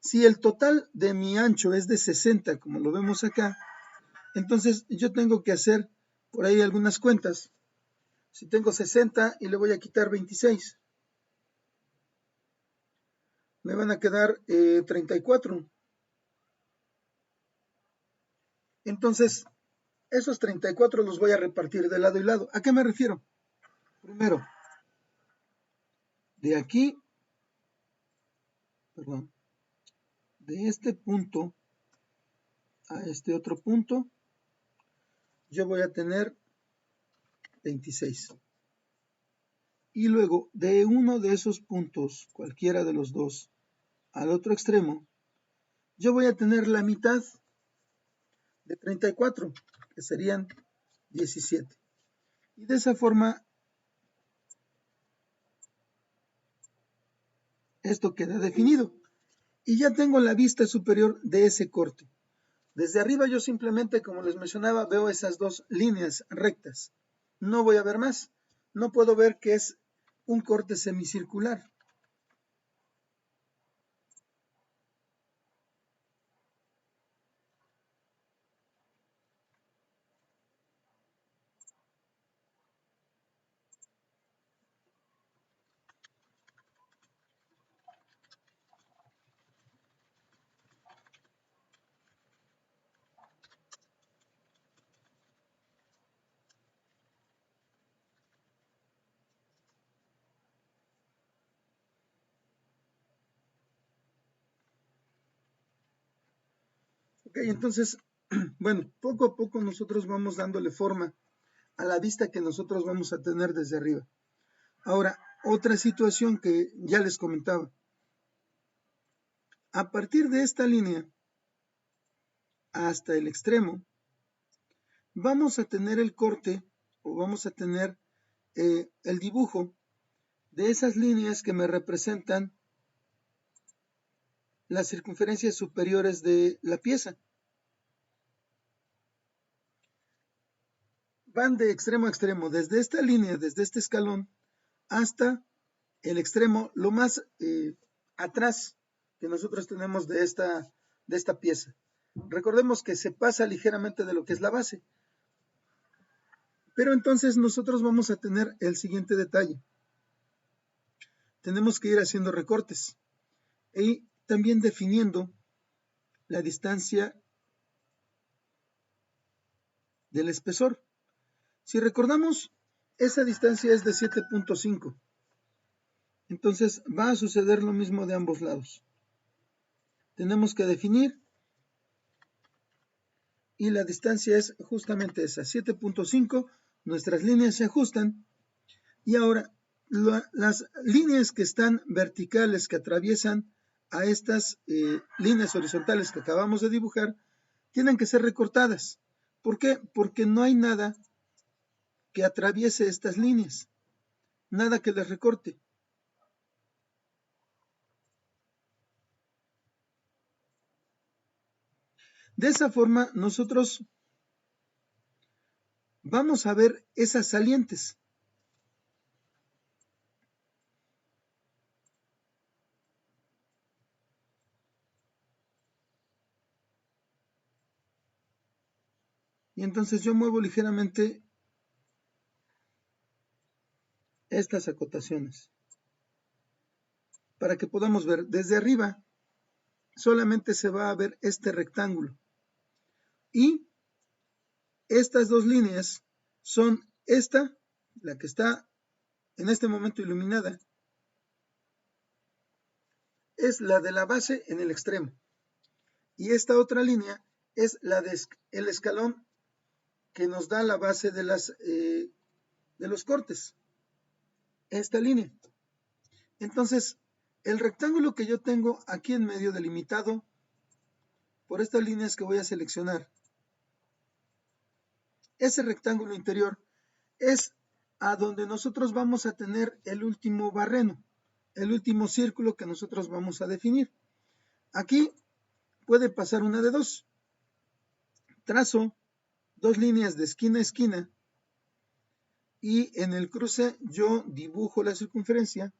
[SPEAKER 1] Si el total de mi ancho es de 60, como lo vemos acá, entonces yo tengo que hacer por ahí algunas cuentas. Si tengo 60 y le voy a quitar 26, me van a quedar 34. Entonces, esos 34 los voy a repartir de lado y lado. ¿A qué me refiero? Primero, de aquí, perdón, de este punto a este otro punto, yo voy a tener 26. Y luego, de uno de esos puntos, cualquiera de los dos, al otro extremo, yo voy a tener la mitad de 34, que serían 17. Y de esa forma, esto queda definido. Y ya tengo la vista superior de ese corte. Desde arriba yo simplemente, como les mencionaba, veo esas dos líneas rectas. No voy a ver más. No puedo ver que es un corte semicircular. Ok, entonces, bueno, poco a poco nosotros vamos dándole forma a la vista que nosotros vamos a tener desde arriba. Ahora, otra situación que ya les comentaba. A partir de esta línea hasta el extremo, vamos a tener el corte o vamos a tener el dibujo de esas líneas que me representan las circunferencias superiores de la pieza. Van de extremo a extremo, desde esta línea, desde este escalón, hasta el extremo, lo más atrás que nosotros tenemos de esta pieza. Recordemos que se pasa ligeramente de lo que es la base. Pero entonces nosotros vamos a tener el siguiente detalle. Tenemos que ir haciendo recortes y también definiendo la distancia del espesor. Si recordamos, esa distancia es de 7.5. Entonces va a suceder lo mismo de ambos lados. Tenemos que definir y la distancia es justamente esa, 7.5. Nuestras líneas se ajustan y ahora las líneas que están verticales que atraviesan a estas líneas horizontales que acabamos de dibujar tienen que ser recortadas. ¿Por qué? Porque no hay nada que atraviese estas líneas, nada que les recorte. De esa forma nosotros vamos a ver esas salientes. Y entonces yo muevo ligeramente estas acotaciones para que podamos ver desde arriba. Solamente se va a ver este rectángulo y estas dos líneas son esta, la que está en este momento iluminada, es la de la base en el extremo y esta otra línea es la del escalón que nos da la base de los cortes, esta línea. Entonces, el rectángulo que yo tengo aquí en medio delimitado por estas líneas que voy a seleccionar, ese rectángulo interior es a donde nosotros vamos a tener el último barreno, el último círculo que nosotros vamos a definir. Aquí puede pasar una de dos. Trazo dos líneas de esquina a esquina y en el cruce yo dibujo la circunferencia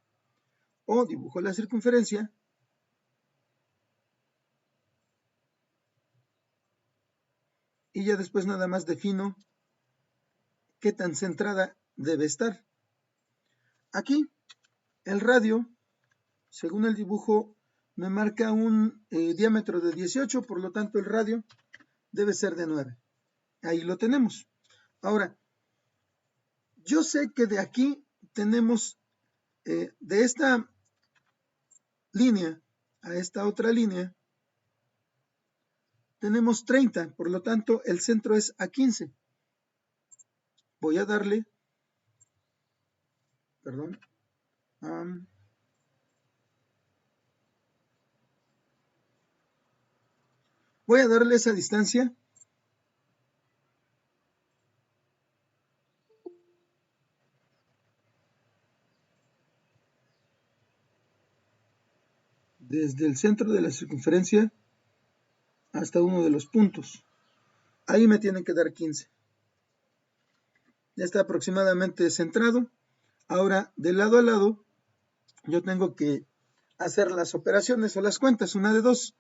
[SPEAKER 1] o dibujo la circunferencia y ya después nada más defino qué tan centrada debe estar. Aquí el radio, según el dibujo, me marca un diámetro de 18, por lo tanto el radio debe ser de 9. Ahí lo tenemos. Ahora, yo sé que de aquí tenemos, de esta línea a esta otra línea, tenemos 30, por lo tanto el centro es a 15. Voy a darle, perdón, voy a darle esa distancia desde el centro de la circunferencia hasta uno de los puntos. Ahí me tienen que dar 15. Ya está aproximadamente centrado. Ahora, de lado a lado, yo tengo que hacer las operaciones o las cuentas, una de dos.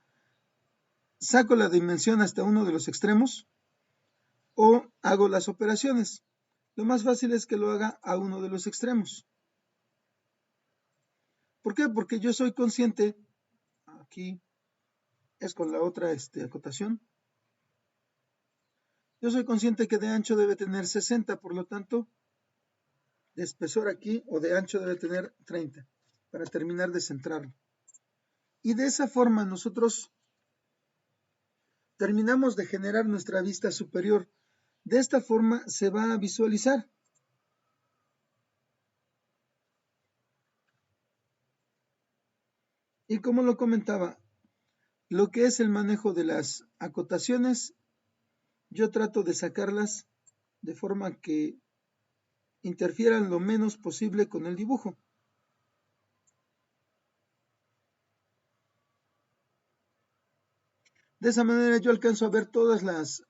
[SPEAKER 1] Saco la dimensión hasta uno de los extremos o hago las operaciones. Lo más fácil es que lo haga a uno de los extremos. ¿Por qué? Porque yo soy consciente, aquí es con la otra acotación, yo soy consciente que de ancho debe tener 60, por lo tanto, de espesor aquí o de ancho debe tener 30, para terminar de centrarlo. Y de esa forma nosotros terminamos de generar nuestra vista superior. De esta forma se va a visualizar. Y como lo comentaba, lo que es el manejo de las acotaciones, yo trato de sacarlas de forma que interfieran lo menos posible con el dibujo. De esa manera yo alcanzo a ver todas las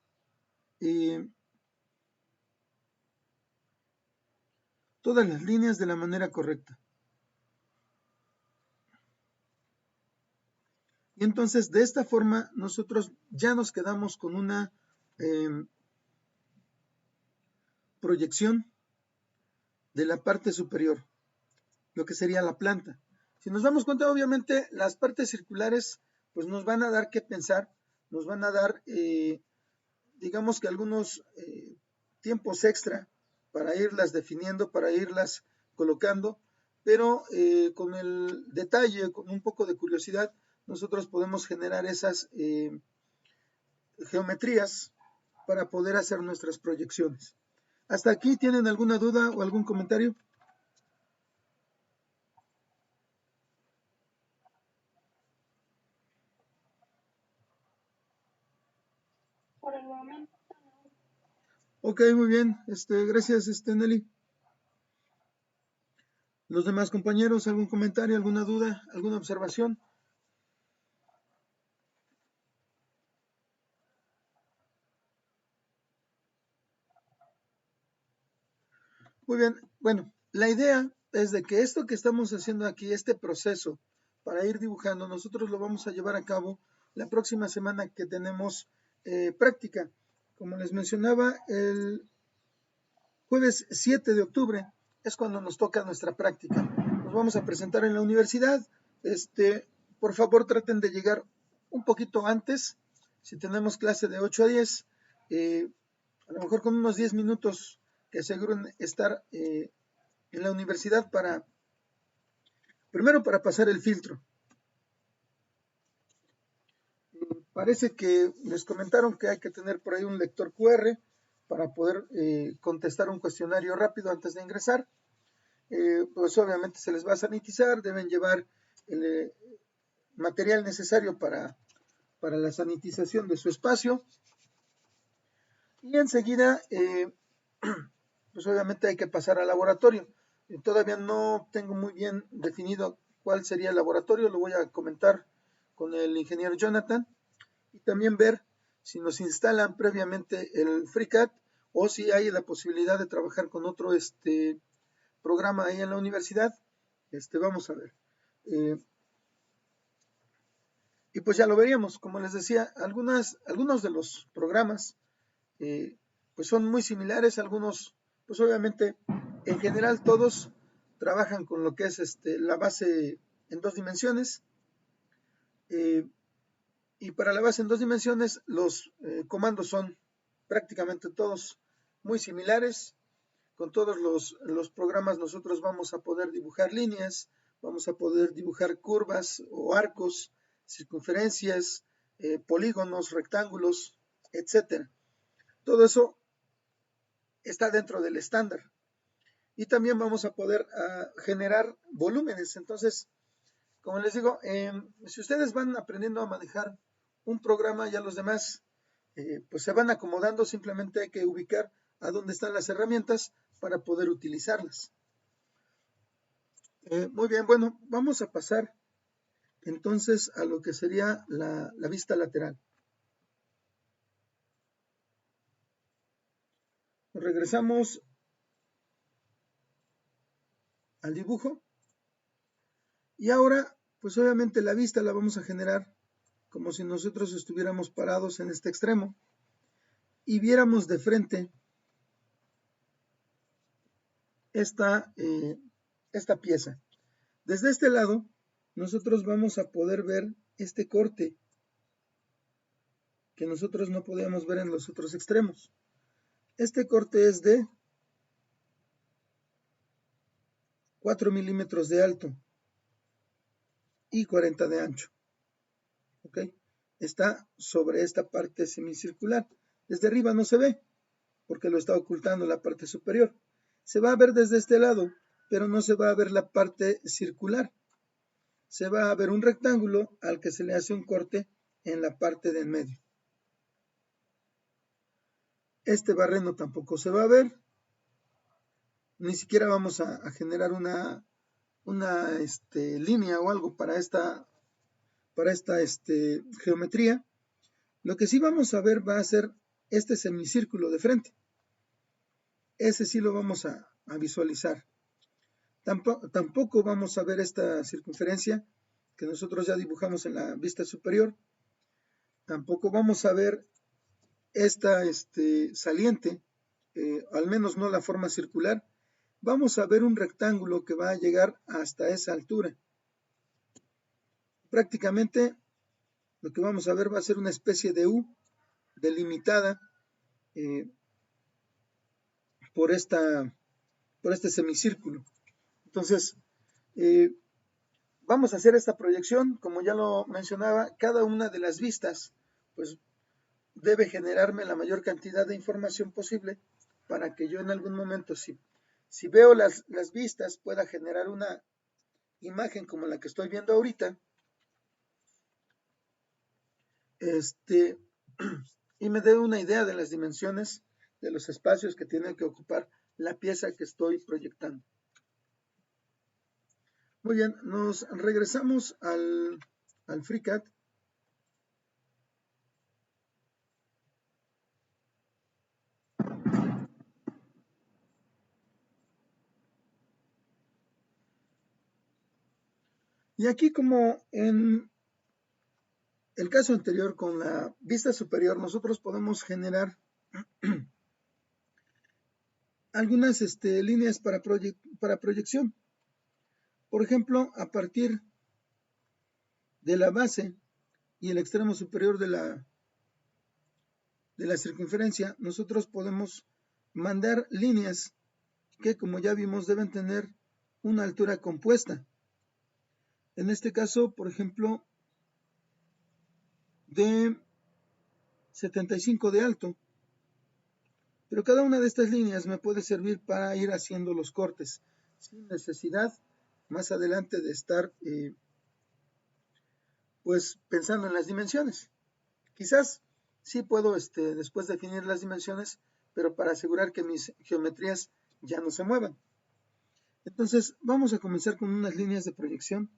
[SPEAKER 1] líneas de la manera correcta. Y entonces de esta forma nosotros ya nos quedamos con una proyección de la parte superior, lo que sería la planta. Si nos damos cuenta, obviamente las partes circulares pues nos van a dar que pensar, nos van a dar digamos que algunos tiempos extra para irlas definiendo, para irlas colocando, pero con el detalle, con un poco de curiosidad, nosotros podemos generar esas geometrías para poder hacer nuestras proyecciones. ¿Hasta aquí tienen alguna duda o algún comentario?
[SPEAKER 2] Por el momento.
[SPEAKER 1] Ok, muy bien. Gracias, Nelly. ¿Los demás compañeros, algún comentario, alguna duda, alguna observación? Muy bien. Bueno, la idea es de que esto que estamos haciendo aquí, este proceso para ir dibujando, nosotros lo vamos a llevar a cabo la próxima semana que tenemos práctica. Como les mencionaba, el jueves 7 de octubre es cuando nos toca nuestra práctica. Nos vamos a presentar en la universidad. Por favor, traten de llegar un poquito antes. Si tenemos clase de 8 a 10, a lo mejor con unos 10 minutos que aseguren estar en la universidad primero para pasar el filtro. Parece que les comentaron que hay que tener por ahí un lector QR para poder contestar un cuestionario rápido antes de ingresar. Pues obviamente se les va a sanitizar, deben llevar el material necesario para la sanitización de su espacio. Y enseguida, pues obviamente hay que pasar al laboratorio. Todavía no tengo muy bien definido cuál sería el laboratorio, lo voy a comentar con el ingeniero Jonathan y también ver si nos instalan previamente el FreeCAD o si hay la posibilidad de trabajar con otro programa ahí en la universidad. Vamos a ver. Y pues ya lo veríamos, como les decía, algunos de los programas pues son muy similares, algunos, pues obviamente, en general todos trabajan con lo que es la base en 2 dimensiones, y para la base en 2 dimensiones los comandos son prácticamente todos muy similares. Con todos los programas nosotros vamos a poder dibujar líneas, vamos a poder dibujar curvas o arcos, circunferencias, polígonos, rectángulos, etcétera. Todo eso está dentro del estándar. Y también vamos a poder generar volúmenes. Entonces, como les digo, si ustedes van aprendiendo a manejar un programa, ya los demás pues se van acomodando, simplemente hay que ubicar a dónde están las herramientas para poder utilizarlas. Muy bien, bueno, vamos a pasar entonces a lo que sería la vista lateral. Regresamos al dibujo y ahora pues obviamente la vista la vamos a generar como si nosotros estuviéramos parados en este extremo y viéramos de frente esta pieza. Desde este lado nosotros vamos a poder ver este corte que nosotros no podíamos ver en los otros extremos. Este corte es de 4 milímetros de alto y 40 de ancho. ¿Okay? está sobre esta parte semicircular. Desde arriba no se ve, porque lo está ocultando la parte superior. Se va a ver desde este lado, pero no se va a ver la parte circular. Se va a ver un rectángulo al que se le hace un corte en la parte de en medio. Este barreno tampoco se va a ver. Ni siquiera vamos a generar una línea o algo para esta geometría. Lo que sí vamos a ver va a ser este semicírculo de frente. Ese sí lo vamos a visualizar. Tampoco vamos a ver esta circunferencia que nosotros ya dibujamos en la vista superior. Tampoco vamos a ver esta saliente, al menos no la forma circular. Vamos a ver un rectángulo que va a llegar hasta esa altura. Prácticamente lo que vamos a ver va a ser una especie de U delimitada por este semicírculo. Entonces, vamos a hacer esta proyección, como ya lo mencionaba, cada una de las vistas, pues debe generarme la mayor cantidad de información posible para que yo en algún momento, si veo las vistas, pueda generar una imagen como la que estoy viendo ahorita, y me dé una idea de las dimensiones de los espacios que tiene que ocupar la pieza que estoy proyectando. Muy bien, nos regresamos al FreeCAD. Y aquí, como en el caso anterior con la vista superior, nosotros podemos generar algunas líneas para proyección. Por ejemplo, a partir de la base y el extremo superior de la circunferencia, nosotros podemos mandar líneas que, como ya vimos, deben tener una altura compuesta. En este caso, por ejemplo, de 75 de alto. Pero cada una de estas líneas me puede servir para ir haciendo los cortes sin necesidad más adelante de estar pues pensando en las dimensiones. Quizás sí puedo después definir las dimensiones, pero para asegurar que mis geometrías ya no se muevan. Entonces vamos a comenzar con unas líneas de proyección.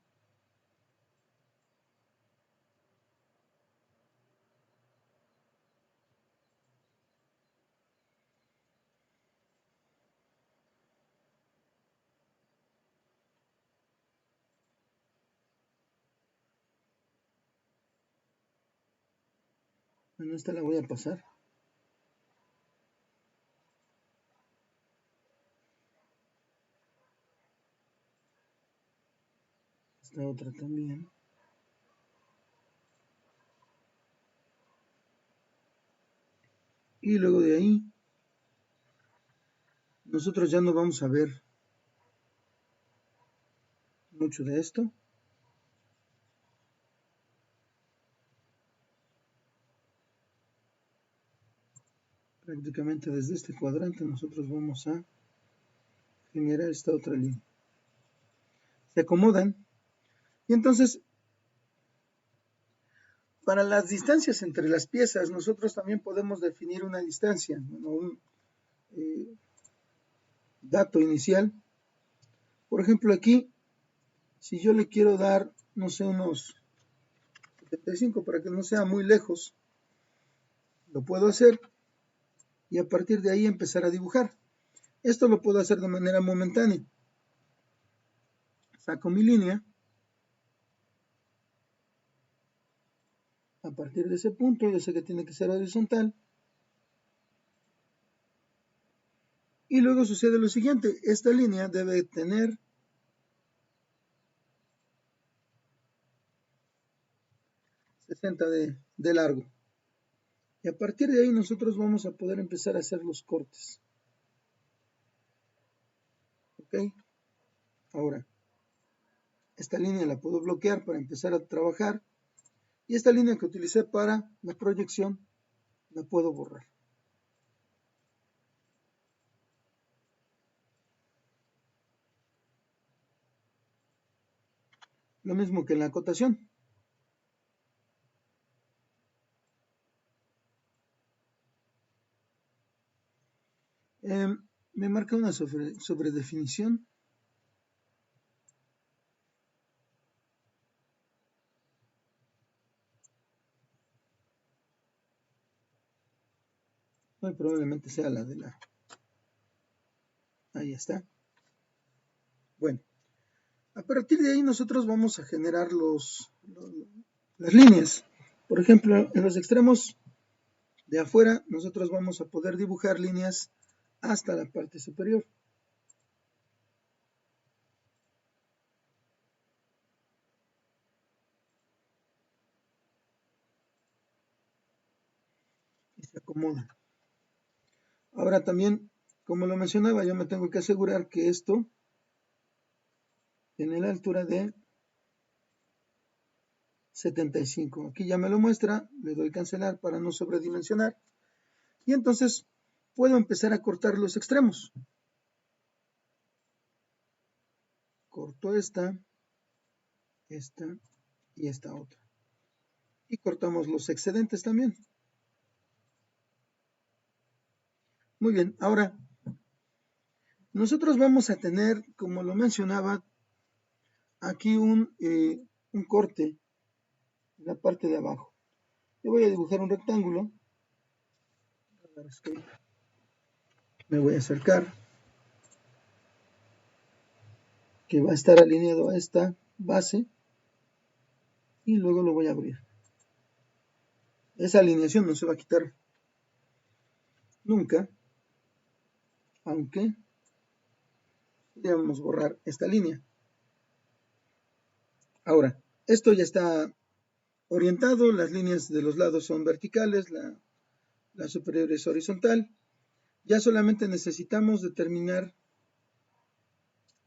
[SPEAKER 1] Bueno, esta la voy a pasar. Esta otra también. Y luego de ahí, nosotros ya no vamos a ver mucho de esto. Prácticamente desde este cuadrante nosotros vamos a generar esta otra línea. Se acomodan. Y entonces, para las distancias entre las piezas, nosotros también podemos definir una distancia, un dato inicial. Por ejemplo, aquí, si yo le quiero dar, no sé, unos 75 para que no sea muy lejos, lo puedo hacer y a partir de ahí empezar a dibujar. Esto lo puedo hacer de manera momentánea. Saco mi línea. A partir de ese punto, yo sé que tiene que ser horizontal. Y luego sucede lo siguiente. Esta línea debe tener 60 de largo. Y a partir de ahí nosotros vamos a poder empezar a hacer los cortes. ¿Ok? Ahora, esta línea la puedo bloquear para empezar a trabajar. Y esta línea que utilicé para la proyección la puedo borrar. Lo mismo que en la acotación. Me marca una sobredefinición. Muy probablemente sea la de la... Ahí está. Bueno, a partir de ahí nosotros vamos a generar las líneas. Por ejemplo, en los extremos de afuera nosotros vamos a poder dibujar líneas hasta la parte superior. Y se acomodan. Ahora también, como lo mencionaba, yo me tengo que asegurar que esto tiene la altura de 75. Aquí ya me lo muestra, le doy cancelar para no sobredimensionar. Y entonces puedo empezar a cortar los extremos. Corto esta y esta otra. Y cortamos los excedentes también. Muy bien, ahora nosotros vamos a tener, como lo mencionaba, aquí un corte en la parte de abajo. Yo voy a dibujar un rectángulo. Me voy a acercar, que va a estar alineado a esta base, y luego lo voy a abrir. Esa alineación no se va a quitar nunca, aunque debemos borrar esta línea. Ahora, esto ya está orientado, las líneas de los lados son verticales, la superior es horizontal. Ya solamente necesitamos determinar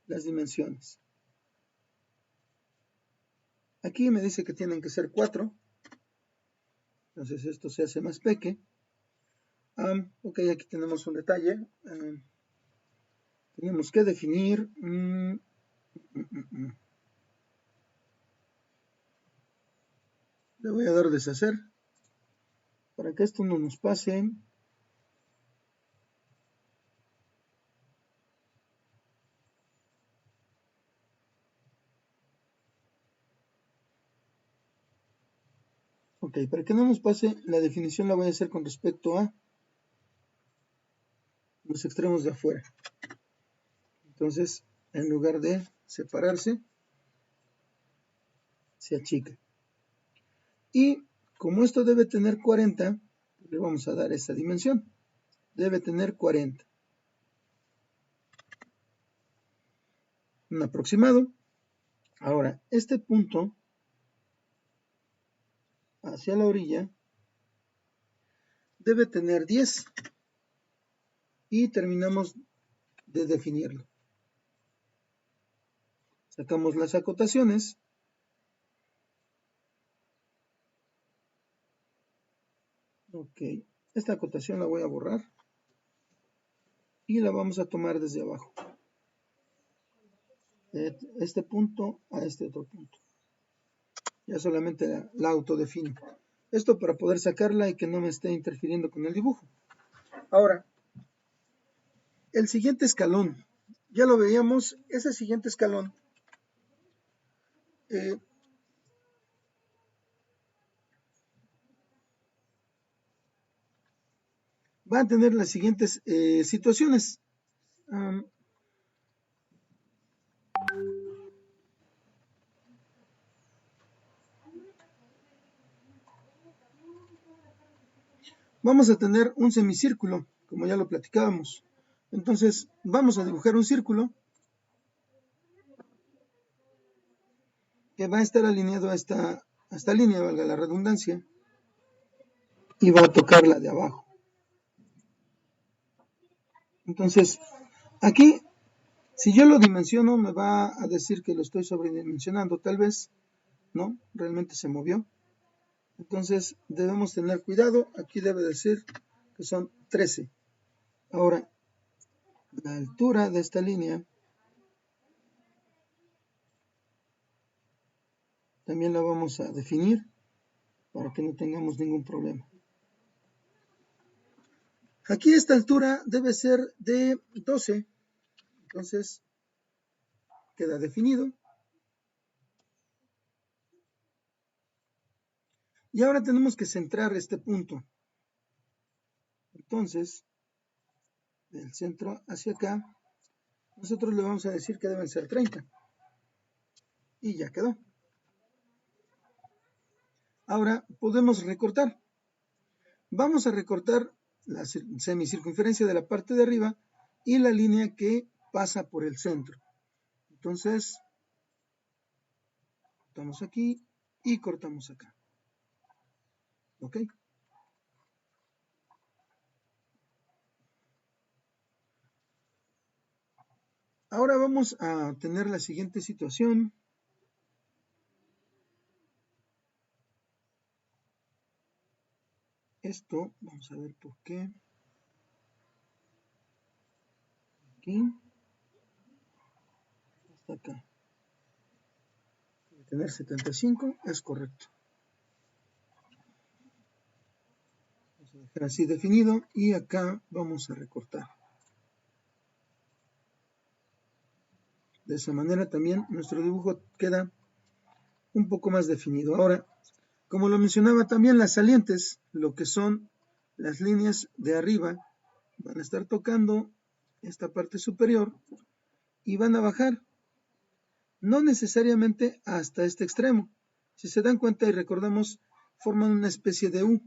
[SPEAKER 1] las dimensiones. Aquí me dice que tienen que ser 4. Entonces esto se hace más pequeño. Ok, aquí tenemos un detalle. Tenemos que definir... Le voy a dar deshacer para que esto no nos pase. Ok, para que no nos pase, la definición la voy a hacer con respecto a los extremos de afuera. Entonces, en lugar de separarse, se achica. Y como esto debe tener 40, le vamos a dar esa dimensión. Debe tener 40. Un aproximado. Ahora, este punto hacia la orilla debe tener 10. Y terminamos de definirlo. Sacamos las acotaciones. Ok, esta acotación la voy a borrar. Y la vamos a tomar desde abajo. De este punto a este otro punto. Ya solamente la autodefino. Esto para poder sacarla y que no me esté interfiriendo con el dibujo. Ahora, el siguiente escalón. Ya lo veíamos, ese siguiente escalón va a tener las siguientes situaciones. Vamos a tener un semicírculo, como ya lo platicábamos. Entonces, vamos a dibujar un círculo que va a estar alineado a esta línea, valga la redundancia, y va a tocar la de abajo. Entonces, aquí, si yo lo dimensiono, me va a decir que lo estoy sobredimensionando, tal vez, ¿no? Realmente se movió. Entonces debemos tener cuidado, aquí debe decir que son 13. Ahora, la altura de esta línea también la vamos a definir para que no tengamos ningún problema. Aquí esta altura debe ser de 12, entonces queda definido. Y ahora tenemos que centrar este punto. Entonces, del centro hacia acá, nosotros le vamos a decir que deben ser 30. Y ya quedó. Ahora podemos recortar. Vamos a recortar la semicircunferencia de la parte de arriba y la línea que pasa por el centro. Entonces, cortamos aquí y cortamos acá. ¿Ok? Ahora vamos a tener la siguiente situación. Esto, vamos a ver por qué. Aquí. Hasta acá. Debe tener 75, es correcto. Vamos a dejar así definido y acá vamos a recortar. De esa manera también nuestro dibujo queda un poco más definido. Ahora, como lo mencionaba también, las salientes, lo que son las líneas de arriba, van a estar tocando esta parte superior y van a bajar, no necesariamente hasta este extremo. Si se dan cuenta y recordamos, forman una especie de U.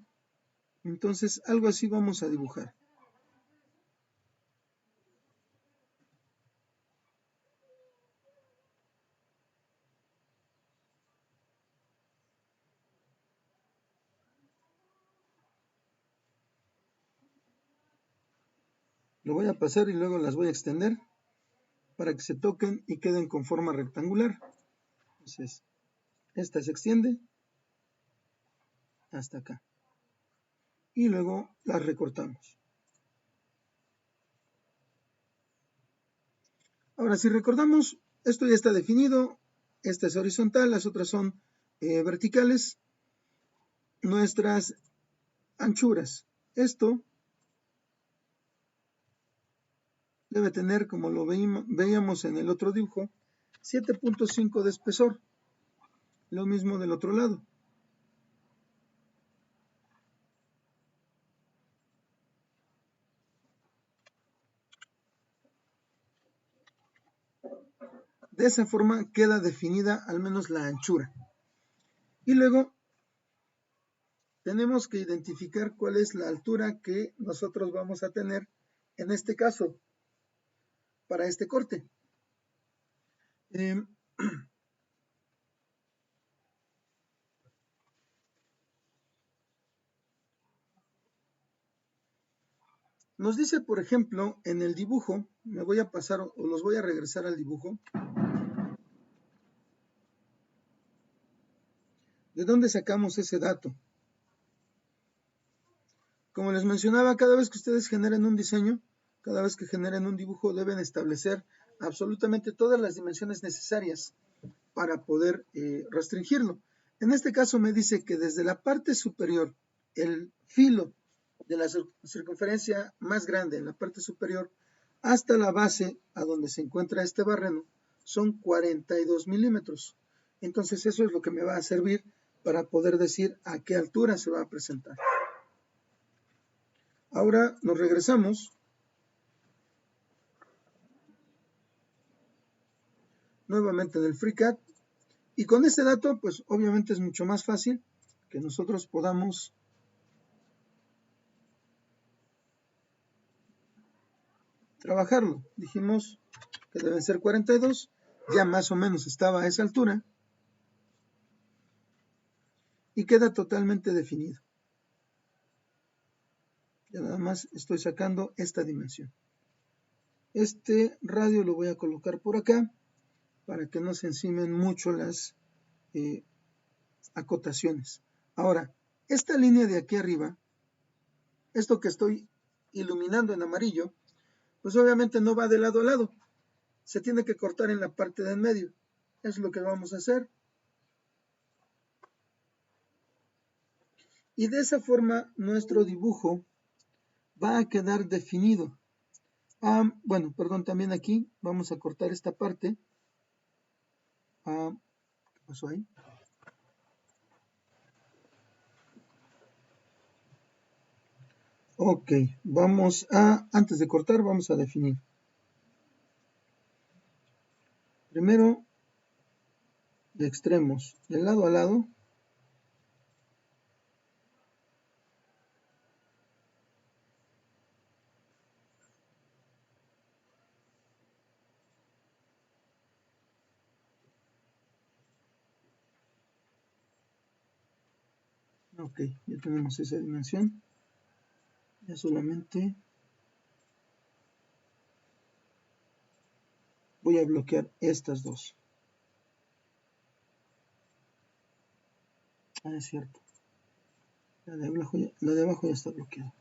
[SPEAKER 1] Entonces, algo así vamos a dibujar. Lo voy a pasar y luego las voy a extender para que se toquen y queden con forma rectangular. Entonces, esta se extiende hasta acá. Y luego las recortamos. Ahora, si recordamos, esto ya está definido. Esta es horizontal, las otras son verticales. Nuestras anchuras. Esto debe tener, como lo veíamos en el otro dibujo, 7.5 de espesor. Lo mismo del otro lado. De esa forma queda definida al menos la anchura. Y luego tenemos que identificar cuál es la altura que nosotros vamos a tener en este caso para este corte. Nos dice, por ejemplo, en el dibujo, me voy a pasar o los voy a regresar al dibujo. ¿De dónde sacamos ese dato? Como les mencionaba, cada vez que ustedes generen un diseño, cada vez que generen un dibujo, deben establecer absolutamente todas las dimensiones necesarias para poder restringirlo. En este caso me dice que desde la parte superior, el filo de la circunferencia más grande en la parte superior, hasta la base a donde se encuentra este barreno, son 42 milímetros. Entonces eso es lo que me va a servir para poder decir a qué altura se va a presentar. Ahora nos regresamos nuevamente en el FreeCAD y con este dato pues obviamente es mucho más fácil que nosotros podamos trabajarlo. Dijimos que deben ser 42, ya más o menos estaba a esa altura y queda totalmente definido. Ya nada más estoy sacando esta dimensión. Este radio lo voy a colocar por acá para que no se encimen mucho las acotaciones. Ahora, esta línea de aquí arriba, esto que estoy iluminando en amarillo, pues obviamente no va de lado a lado. Se tiene que cortar en la parte de en medio. Eso es lo que vamos a hacer. Y de esa forma nuestro dibujo va a quedar definido. Bueno, perdón, también aquí vamos a cortar esta parte. ¿Qué pasó ahí? Ok, antes de cortar, vamos a definir. Primero, de extremos, de lado a lado. Ok, ya tenemos esa dimensión. Ya solamente voy a bloquear estas dos. Es cierto. La de abajo ya está bloqueada.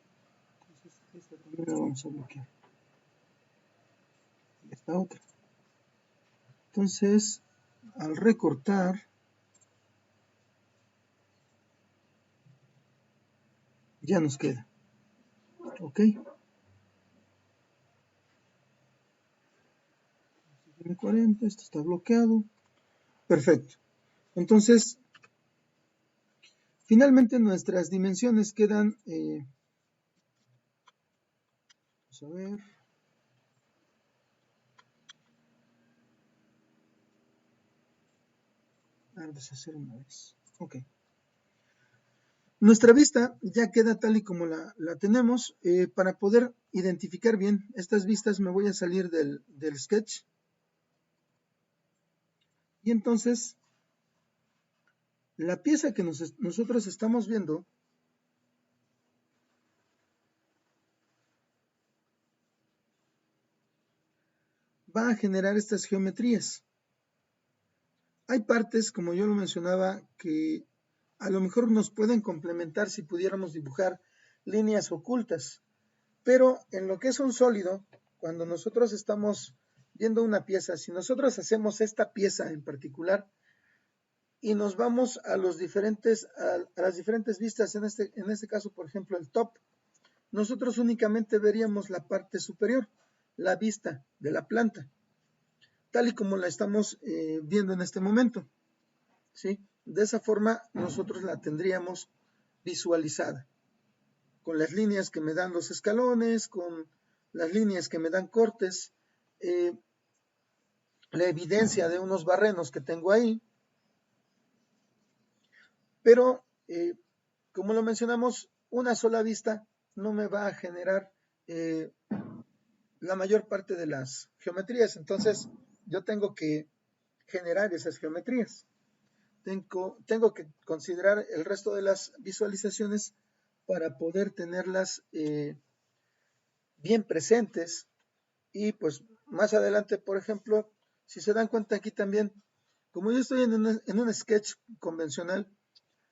[SPEAKER 1] Entonces, esta también la vamos a bloquear. Y esta otra. Entonces, al recortar, ya nos queda. Ok. 40, esto está bloqueado. Perfecto. Entonces, finalmente nuestras dimensiones quedan, vamos a ver. A deshacer una vez. Ok. Nuestra vista ya queda tal y como la tenemos. Para poder identificar bien estas vistas me voy a salir del sketch. Y entonces, la pieza que nosotros estamos viendo va a generar estas geometrías. Hay partes, como yo lo mencionaba, que a lo mejor nos pueden complementar si pudiéramos dibujar líneas ocultas. Pero en lo que es un sólido, cuando nosotros estamos viendo una pieza, si nosotros hacemos esta pieza en particular y nos vamos a las diferentes vistas, en este caso, por ejemplo, el top, nosotros únicamente veríamos la parte superior, la vista de la planta, tal y como la estamos viendo en este momento, ¿sí? De esa forma nosotros la tendríamos visualizada, con las líneas que me dan los escalones, con las líneas que me dan cortes, la evidencia de unos barrenos que tengo ahí. Pero, como lo mencionamos, una sola vista no me va a generar la mayor parte de las geometrías. Entonces, yo tengo que generar esas geometrías. Tengo que considerar el resto de las visualizaciones para poder tenerlas bien presentes. Y pues más adelante, por ejemplo, si se dan cuenta aquí también, como yo estoy en un sketch convencional,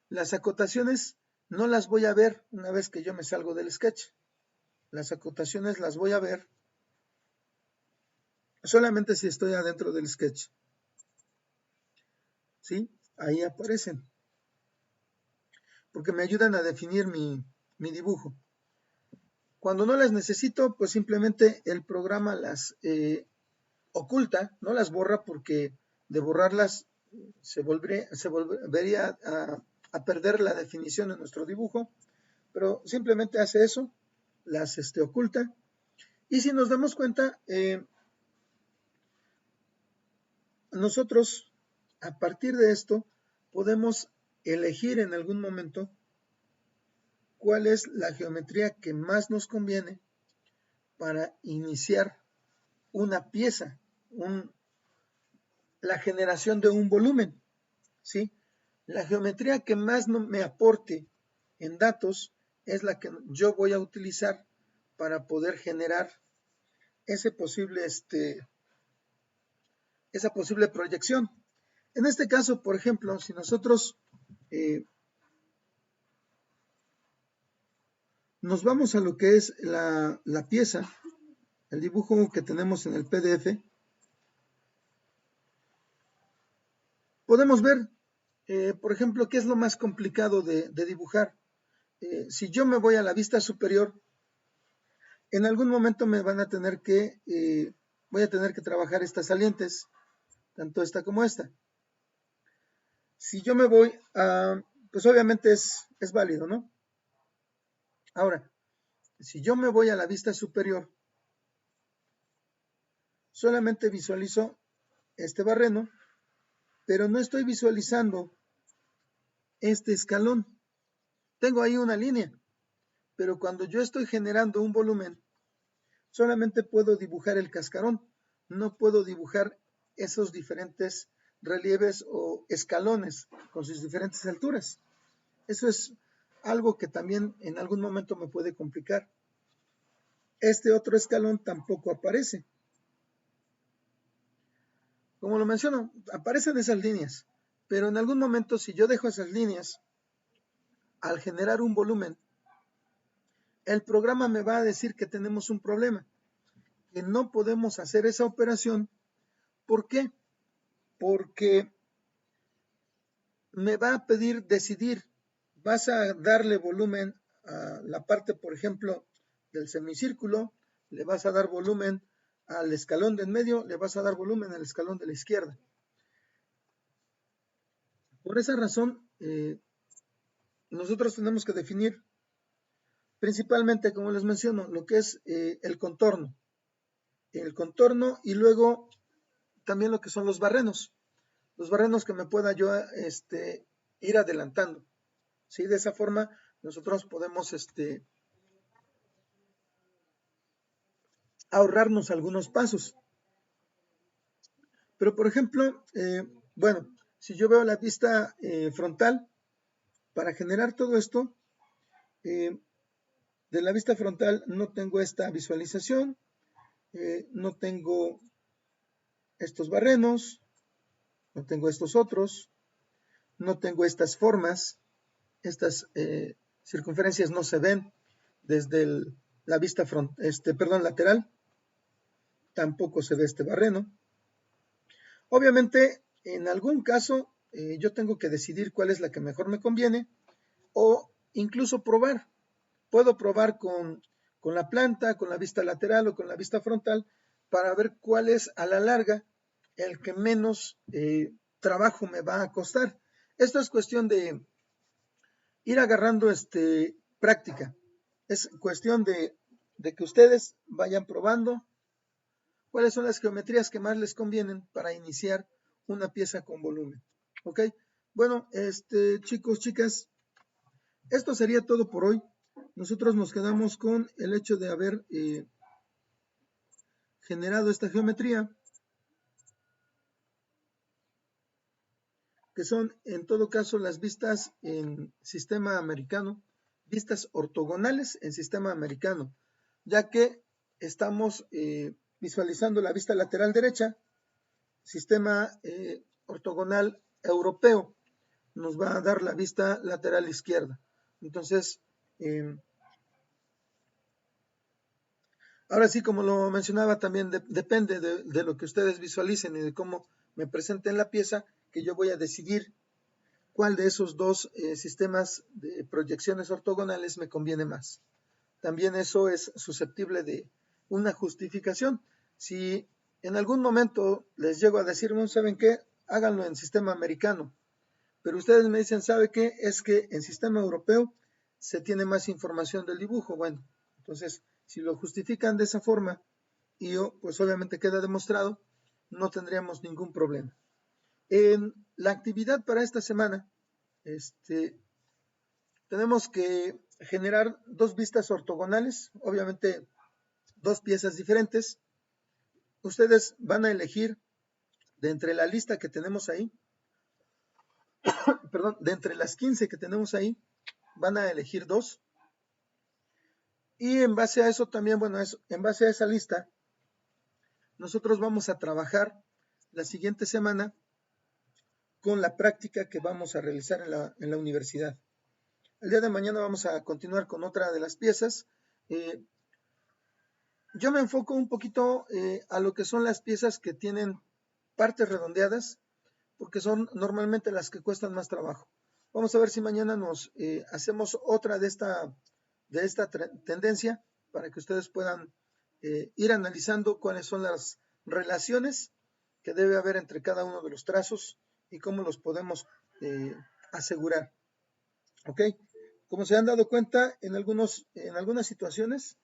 [SPEAKER 1] las acotaciones no las voy a ver una vez que yo me salgo del sketch. Las acotaciones las voy a ver solamente si estoy adentro del sketch. ¿Sí? Ahí aparecen. Porque me ayudan a definir mi dibujo. Cuando no las necesito, pues simplemente el programa las oculta, no las borra, porque de borrarlas se volvería a perder la definición de nuestro dibujo, pero simplemente hace eso, las oculta. Y si nos damos cuenta, nosotros a partir de esto podemos elegir en algún momento cuál es la geometría que más nos conviene para iniciar una pieza, la generación de un volumen, ¿sí? La geometría que más me aporte en datos es la que yo voy a utilizar para poder generar esa posible proyección. En este caso, por ejemplo, si nosotros nos vamos a lo que es la pieza, el dibujo que tenemos en el PDF. Podemos ver, por ejemplo, qué es lo más complicado de dibujar. Si yo me voy a la vista superior, en algún momento me van a tener que, voy a tener que trabajar estas salientes, tanto esta como esta. Si yo me voy a, pues obviamente es válido, ¿no? Ahora, si yo me voy a la vista superior, solamente visualizo este barreno, pero no estoy visualizando este escalón. Tengo ahí una línea, pero cuando yo estoy generando un volumen, solamente puedo dibujar el cascarón, no puedo dibujar esos diferentes relieves o escalones con sus diferentes alturas. Eso es algo que también en algún momento me puede complicar. Este otro escalón tampoco aparece. Como lo menciono, aparecen esas líneas, pero en algún momento si yo dejo esas líneas, al generar un volumen, el programa me va a decir que tenemos un problema, que no podemos hacer esa operación. ¿Por qué? Porque me va a pedir decidir, vas a darle volumen a la parte, por ejemplo, del semicírculo, le vas a dar volumen al escalón de en medio, le vas a dar volumen al escalón de la izquierda. Por esa razón, nosotros tenemos que definir principalmente, como les menciono, lo que es el contorno y luego también lo que son los barrenos que me pueda yo ir adelantando. ¿Sí? De esa forma nosotros podemos ahorrarnos algunos pasos. Pero por ejemplo, bueno, si yo veo la vista frontal, para generar todo esto, de la vista frontal no tengo esta visualización, no tengo estos barrenos, no tengo estos otros, no tengo estas formas, estas circunferencias no se ven desde la vista lateral, tampoco se ve este barreno. Obviamente, en algún caso, yo tengo que decidir cuál es la que mejor me conviene o incluso probar. Puedo probar con la planta, con la vista lateral o con la vista frontal para ver cuál es a la larga el que menos trabajo me va a costar. Esto es cuestión de ir agarrando práctica. Es cuestión de que ustedes vayan probando cuáles son las geometrías que más les convienen para iniciar una pieza con volumen. ¿Ok? Bueno, chicos, chicas, esto sería todo por hoy. Nosotros nos quedamos con el hecho de haber generado esta geometría, que son en todo caso las vistas en sistema americano, vistas ortogonales en sistema americano, ya que estamos visualizando la vista lateral derecha, sistema ortogonal europeo nos va a dar la vista lateral izquierda. Entonces, ahora sí, como lo mencionaba, también depende de lo que ustedes visualicen y de cómo me presenten la pieza, que yo voy a decidir cuál de esos dos sistemas de proyecciones ortogonales me conviene más. También eso es susceptible de una justificación. Si en algún momento les llego a decir, no saben qué, háganlo en sistema americano, pero ustedes me dicen, ¿sabe qué? Es que en sistema europeo se tiene más información del dibujo. Bueno, entonces, si lo justifican de esa forma y pues obviamente queda demostrado, no tendríamos ningún problema. En la actividad para esta semana, tenemos que generar dos vistas ortogonales, obviamente dos piezas diferentes. Ustedes van a elegir de entre la lista que tenemos ahí, perdón, de entre las 15 que tenemos ahí, van a elegir dos. Y en base a eso también, bueno, en base a esa lista, nosotros vamos a trabajar la siguiente semana con la práctica que vamos a realizar en la universidad. El día de mañana vamos a continuar con otra de las piezas. Yo me enfoco un poquito a lo que son las piezas que tienen partes redondeadas, porque son normalmente las que cuestan más trabajo. Vamos a ver si mañana nos hacemos otra de esta tendencia para que ustedes puedan ir analizando cuáles son las relaciones que debe haber entre cada uno de los trazos y cómo los podemos asegurar. ¿Ok? Como se han dado cuenta, en algunas situaciones,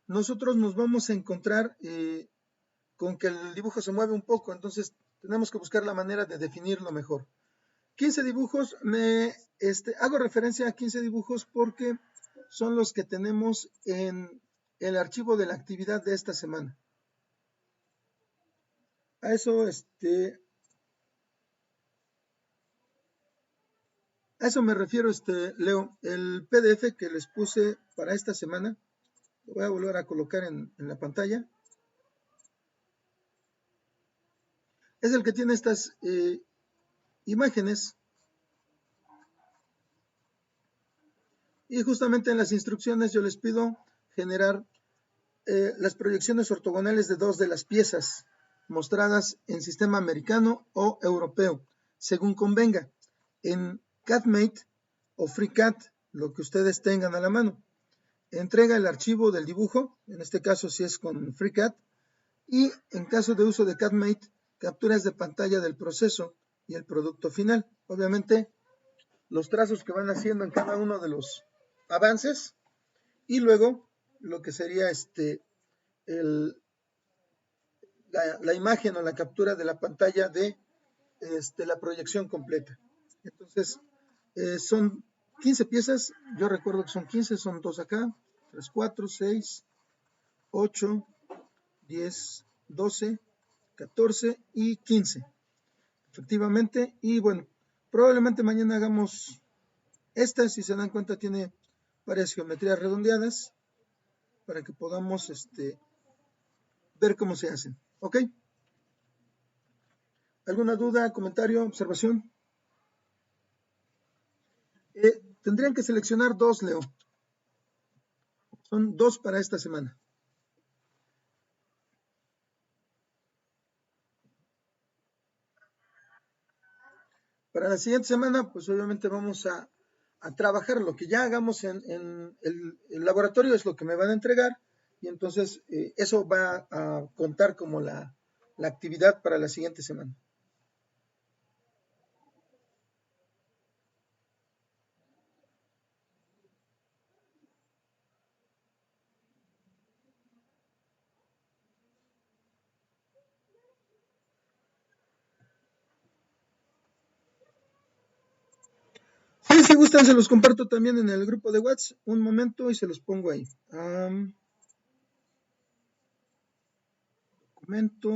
[SPEAKER 1] nosotros nos vamos a encontrar con que el dibujo se mueve un poco, entonces tenemos que buscar la manera de definirlo mejor. 15 dibujos, hago referencia a 15 dibujos porque son los que tenemos en el archivo de la actividad de esta semana. A eso, me refiero, Leo. El PDF que les puse para esta semana, lo voy a volver a colocar en la pantalla. Es el que tiene estas imágenes. Y justamente en las instrucciones yo les pido generar las proyecciones ortogonales de dos de las piezas mostradas en sistema americano o europeo, según convenga, en CADmate o FreeCAD, lo que ustedes tengan a la mano. Entrega el archivo del dibujo, en este caso si es con FreeCAD, y en caso de uso de CADmate, capturas de pantalla del proceso y el producto final. Obviamente, los trazos que van haciendo en cada uno de los avances, y luego lo que sería la imagen o la captura de la pantalla de la proyección completa. Entonces, son 15 piezas, yo recuerdo que son 15, son 2 acá, 3, 4, 6, 8, 10, 12, 14 y 15, efectivamente. Y bueno, probablemente mañana hagamos esta, si se dan cuenta tiene varias geometrías redondeadas para que podamos ver cómo se hacen. ¿Ok? ¿Alguna duda, comentario, observación? Tendrían que seleccionar dos, Leo. Son dos para esta semana. Para la siguiente semana, pues obviamente vamos a trabajar lo que ya hagamos en el laboratorio, es lo que me van a entregar, y entonces eso va a contar como la actividad para la siguiente semana. Sí, si gustan, se los comparto también en el grupo de WhatsApp. Un momento y se los pongo ahí. Documento.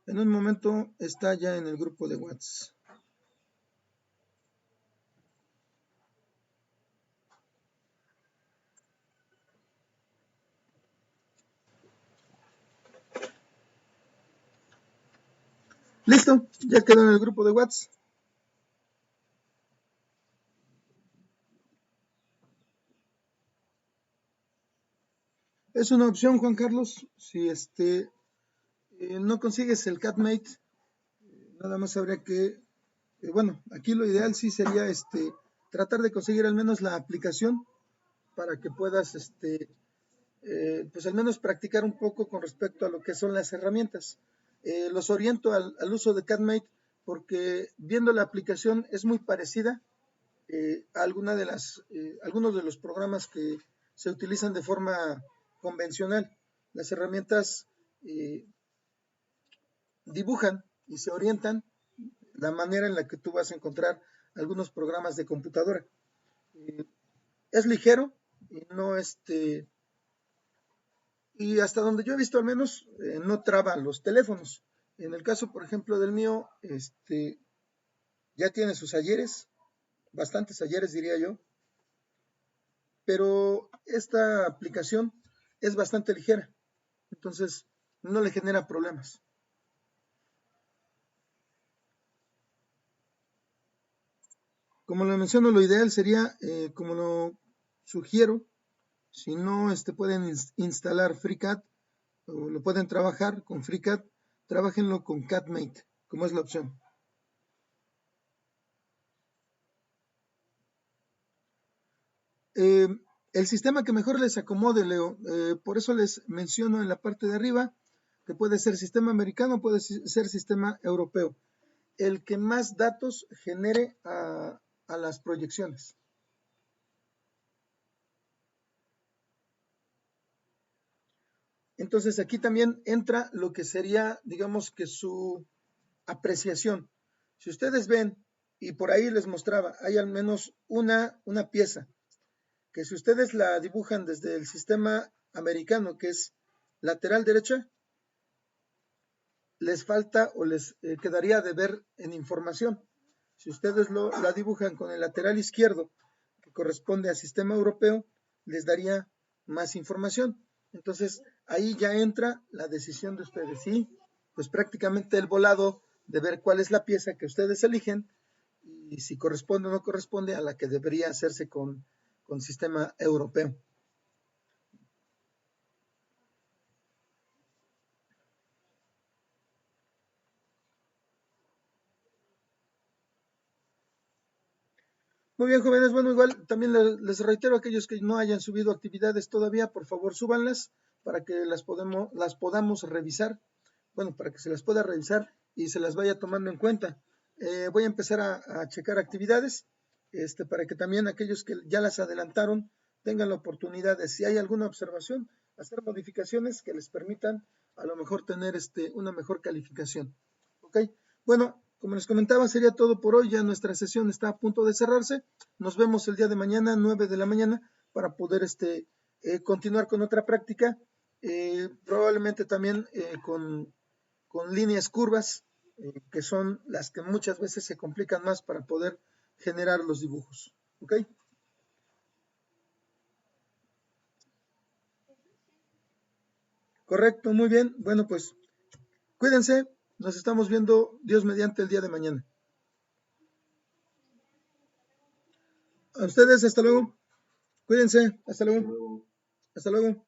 [SPEAKER 1] En un momento está ya en el grupo de WhatsApp. Listo, ya quedó en el grupo de WhatsApp. Es una opción, Juan Carlos. Si no consigues el CADmate, nada más habría que, bueno, aquí lo ideal sí sería tratar de conseguir al menos la aplicación para que puedas pues al menos practicar un poco con respecto a lo que son las herramientas. Los oriento al uso de CADmate porque viendo la aplicación es muy parecida a algunos de los programas que se utilizan de forma convencional. Las herramientas dibujan y se orientan la manera en la que tú vas a encontrar algunos programas de computadora. Es ligero y no y hasta donde yo he visto al menos no traba los teléfonos. En el caso, por ejemplo, del mío, ya tiene sus ayeres, bastantes ayeres diría yo, pero esta aplicación es bastante ligera. Entonces, no le genera problemas. Como lo menciono, lo ideal sería, como lo sugiero, si no pueden instalar FreeCAD o lo pueden trabajar con FreeCAD, trabajenlo con CADmate, como es la opción. El sistema que mejor les acomode, Leo, por eso les menciono en la parte de arriba que puede ser sistema americano, puede ser sistema europeo, el que más datos genere a las proyecciones. Entonces aquí también entra lo que sería, digamos que su apreciación. Si ustedes ven, y por ahí les mostraba, hay al menos una pieza, que si ustedes la dibujan desde el sistema americano, que es lateral derecha, les falta o les quedaría de ver en información. Si ustedes la dibujan con el lateral izquierdo, que corresponde al sistema europeo, les daría más información. Entonces, ahí ya entra la decisión de ustedes, ¿sí? Pues prácticamente el volado de ver cuál es la pieza que ustedes eligen y si corresponde o no corresponde a la que debería hacerse con sistema europeo. Muy bien, jóvenes. Bueno, igual también les reitero a aquellos que no hayan subido actividades todavía, por favor súbanlas para que las podamos revisar. Bueno, para que se las pueda revisar y se las vaya tomando en cuenta. Voy a empezar a checar actividades para que también aquellos que ya las adelantaron tengan la oportunidad de, si hay alguna observación, hacer modificaciones que les permitan a lo mejor tener una mejor calificación. ¿Ok? Bueno, como les comentaba, sería todo por hoy. Ya nuestra sesión está a punto de cerrarse. Nos vemos el día de mañana, 9 de la mañana, para poder continuar con otra práctica. Probablemente también con líneas curvas, que son las que muchas veces se complican más para poder generar los dibujos. ¿Ok? Correcto, muy bien. Bueno, pues cuídense. Nos estamos viendo, Dios mediante, el día de mañana. A ustedes, hasta luego. Cuídense, hasta luego. Hasta luego.